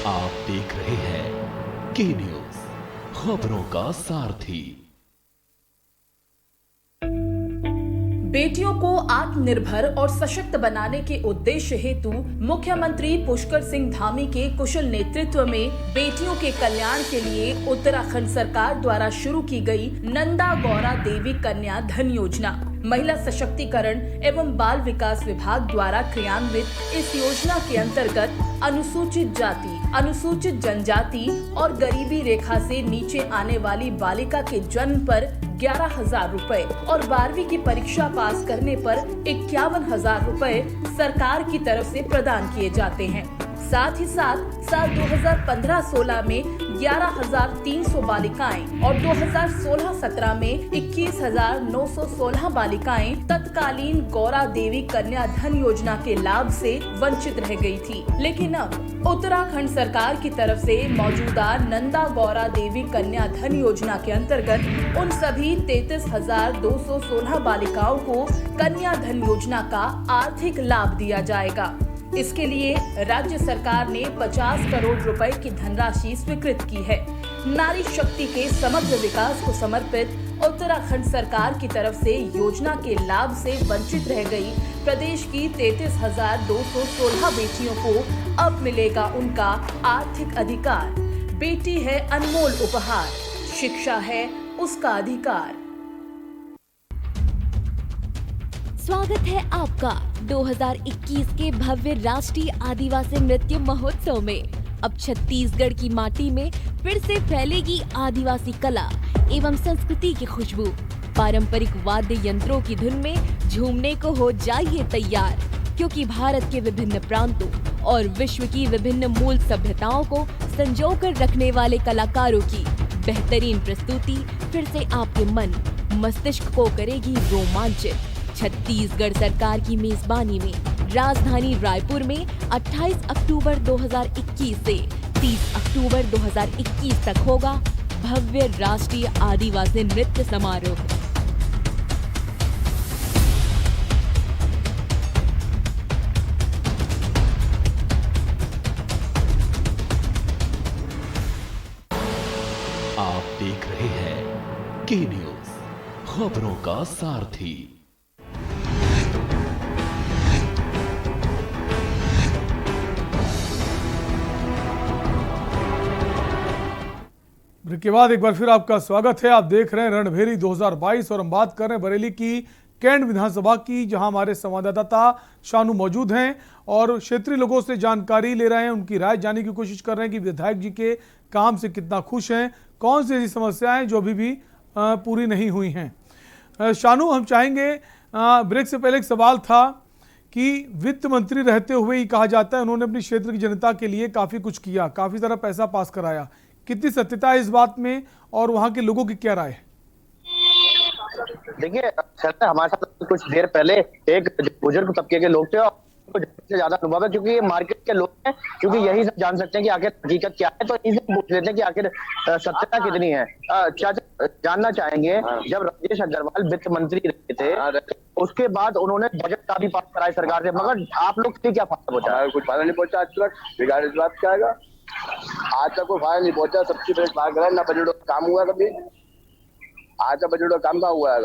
आप देख रहे हैं के न्यूज, खबरों का सारथी। बेटियों को आत्मनिर्भर और सशक्त बनाने के उद्देश्य हेतु मुख्यमंत्री पुष्कर सिंह धामी के कुशल नेतृत्व में बेटियों के कल्याण के लिए उत्तराखंड सरकार द्वारा शुरू की गई नंदा गौरा देवी कन्या धन योजना महिला सशक्तिकरण एवं बाल विकास विभाग द्वारा क्रियान्वित इस योजना के अंतर्गत अनुसूचित जाति, अनुसूचित जनजाति और गरीबी रेखा से नीचे आने वाली बालिका के जन्म पर 11,000 रुपए और 12वीं की परीक्षा पास करने पर 51,000 रुपए सरकार की तरफ से प्रदान किए जाते हैं। साथ ही साथ साल 2015-16 में 11,300 बालिकाएं और 2016-17 में 21,916 बालिकाएं तत्कालीन गौरा देवी कन्या धन योजना के लाभ से वंचित रह गई थी। लेकिन अब उत्तराखंड सरकार की तरफ से मौजूदा नंदा गौरा देवी कन्या धन योजना के अंतर्गत उन सभी 33,216 बालिकाओं को कन्या धन योजना का आर्थिक लाभ दिया जाएगा। इसके लिए राज्य सरकार ने 50 करोड़ रुपए की धनराशि स्वीकृत की है। नारी शक्ति के समग्र विकास को समर्पित उत्तराखंड सरकार की तरफ से योजना के लाभ से वंचित रह गई प्रदेश की 33,216 बेटियों को अब मिलेगा उनका आर्थिक अधिकार। बेटी है अनमोल उपहार, शिक्षा है उसका अधिकार। स्वागत है आपका 2021 के भव्य राष्ट्रीय आदिवासी नृत्य महोत्सव में। अब छत्तीसगढ़ की माटी में फिर से फैलेगी आदिवासी कला एवं संस्कृति की खुशबू। पारंपरिक वाद्य यंत्रों की धुन में झूमने को हो जाइए तैयार, क्योंकि भारत के विभिन्न प्रांतों और विश्व की विभिन्न मूल सभ्यताओं को संजोकर रखने वाले कलाकारों की बेहतरीन प्रस्तुति फिर से आपके मन मस्तिष्क को करेगी रोमांचित। छत्तीसगढ़ सरकार की मेजबानी में राजधानी रायपुर में 28 अक्टूबर 2021 से 30 अक्टूबर 2021 तक होगा भव्य राष्ट्रीय आदिवासी नृत्य समारोह। आप देख रहे हैं के न्यूज, खबरों का सारथी। ब्रेक के बाद एक बार फिर आपका स्वागत है। आप देख रहे हैं रणभेरी 2022 और हम बात कर रहे हैं बरेली की कैंट विधानसभा की, जहां हमारे संवाददाता शानू मौजूद हैं और क्षेत्रीय लोगों से जानकारी ले रहे हैं, उनकी राय जानने की कोशिश कर रहे हैं कि विधायक जी के काम से कितना खुश हैं, कौन सी ऐसी समस्याएं जो अभी भी पूरी नहीं हुई हैं। शानू, हम चाहेंगे, ब्रेक से पहले एक सवाल था कि वित्त मंत्री रहते हुए ही कहा जाता है उन्होंने अपनी क्षेत्र की जनता के लिए काफ़ी कुछ किया, काफ़ी सारा पैसा पास कराया। कितनी सत्यता है इस बात में और वहां के लोगों की क्या राय है? देखिए सर, हमारे साथ कुछ देर पहले एक बुजुर्ग तबके के लोग थे और से ज्यादा अनुभव है, क्योंकि ये मार्केट के लोग हैं, क्योंकि यही सब जान सकते हैं कि आखिर हकीकत क्या है, तो इनसे पूछ लेते हैं कि आखिर सत्यता कितनी है। चाचा, जानना चाहेंगे, जब राजेश अग्रवाल वित्त मंत्री रहे थे उसके बाद उन्होंने बजट का भी पास कराया सरकार से, मगर आप लोग से क्या फायदा पहुंचा? कुछ फायदा नहीं पहुंचा आज तक, बिगाड़ इस बात का आएगा। आज तक कोई फायदा नहीं पहुंचा, सबसे बजट पास करा, ना बजट काम हुआ कभी, आज तक बजट काम का हुआ है।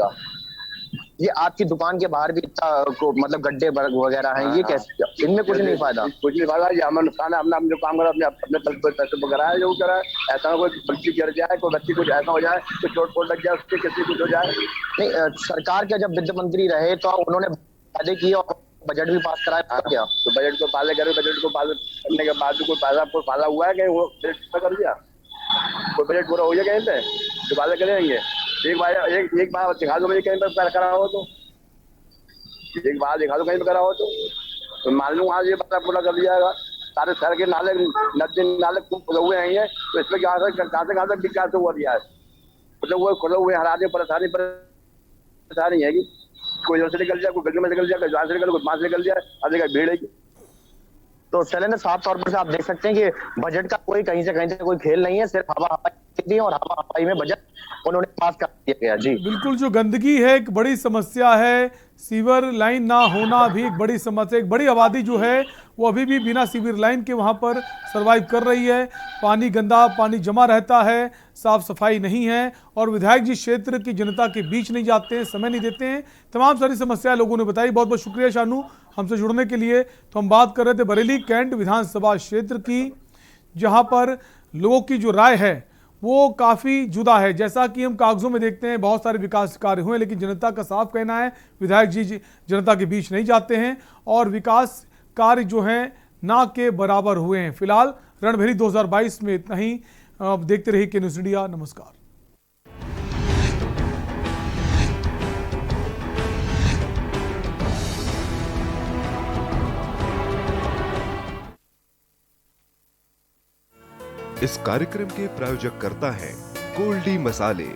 ये आपकी दुकान के बाहर भी को मतलब गड्ढे वगैरह हैं, ये कैसे, इनमें कुछ नहीं फायदा? कुछ नहीं फायदा, ये हमारा नुकसान है। अपना जो काम करा अपने पैसे पर कराया, जो करा, ऐसा कोई बच्ची गिर जाए, कोई बच्ची कुछ ऐसा हो जाए, कोई चोट फोट लग जाए, उससे किसी कुछ हो जाए। नहीं, सरकार के जब वित्त मंत्री रहे तो उन्होंने वादे किए और बजट भी पास कराया क्या? तो बजट को पाले करे, बजट को पाले करने के बाद कोई फायदा हुआ है? कहीं वो बजट कर दिया, कोई बजट पूरा हो गया कहीं पे तो वादे करेंगे? एक बार दिखा दो मुझे कहीं पर करा हो तो, एक बार दिखा दो कहीं पर करा हो तो मान लूँ आज ये पता पूरा कर दिया जाएगा। सारे शहर के नाले, नदी नाले खुले हुए हैं, तो इसमें कहाँ से विकास हुआ दिया है? मतलब वो खुले हुए हरा दे, परेशानी है कि कोई इधर से निकल जाए, कोई गली में निकल जाए, कोई जहाँ से निकल, कोई वहाँ से निकल जाए, अब भीड़ है। तो शैलेंद्र, साफ तौर पर से आप देख सकते हैं कि बजट का कोई कहीं से कोई खेल नहीं है, सिर्फ हवा हवाई और हवा हवाई में बजट उन्होंने पास कर दिया गया। जी बिल्कुल, जो गंदगी है एक बड़ी समस्या है सीवर लाइन ना होना भी एक बड़ी समस्या। एक बड़ी आबादी जो है वो अभी भी बिना सीवर लाइन के वहाँ पर सरवाइव कर रही है। पानी गंदा पानी जमा रहता है, साफ सफाई नहीं है और विधायक जी क्षेत्र की जनता के बीच नहीं जाते हैं, समय नहीं देते हैं। तमाम सारी समस्याएं लोगों ने बताई। बहुत बहुत शुक्रिया शानू हमसे जुड़ने के लिए। तो हम बात कर रहे थे बरेली कैंट विधानसभा क्षेत्र की, जहाँ पर लोगों की जो राय है वो काफ़ी जुदा है। जैसा कि हम कागजों में देखते हैं बहुत सारे विकास कार्य हुए, लेकिन जनता का साफ कहना है विधायक जी जनता के बीच नहीं जाते हैं और विकास कार्य जो हैं ना के बराबर हुए हैं। फिलहाल रणभेरी 2022 में इतना ही। देखते रहिए के न्यूज़ इंडिया। नमस्कार। इस कार्यक्रम के प्रायोजक करता है गोल्डी मसाले।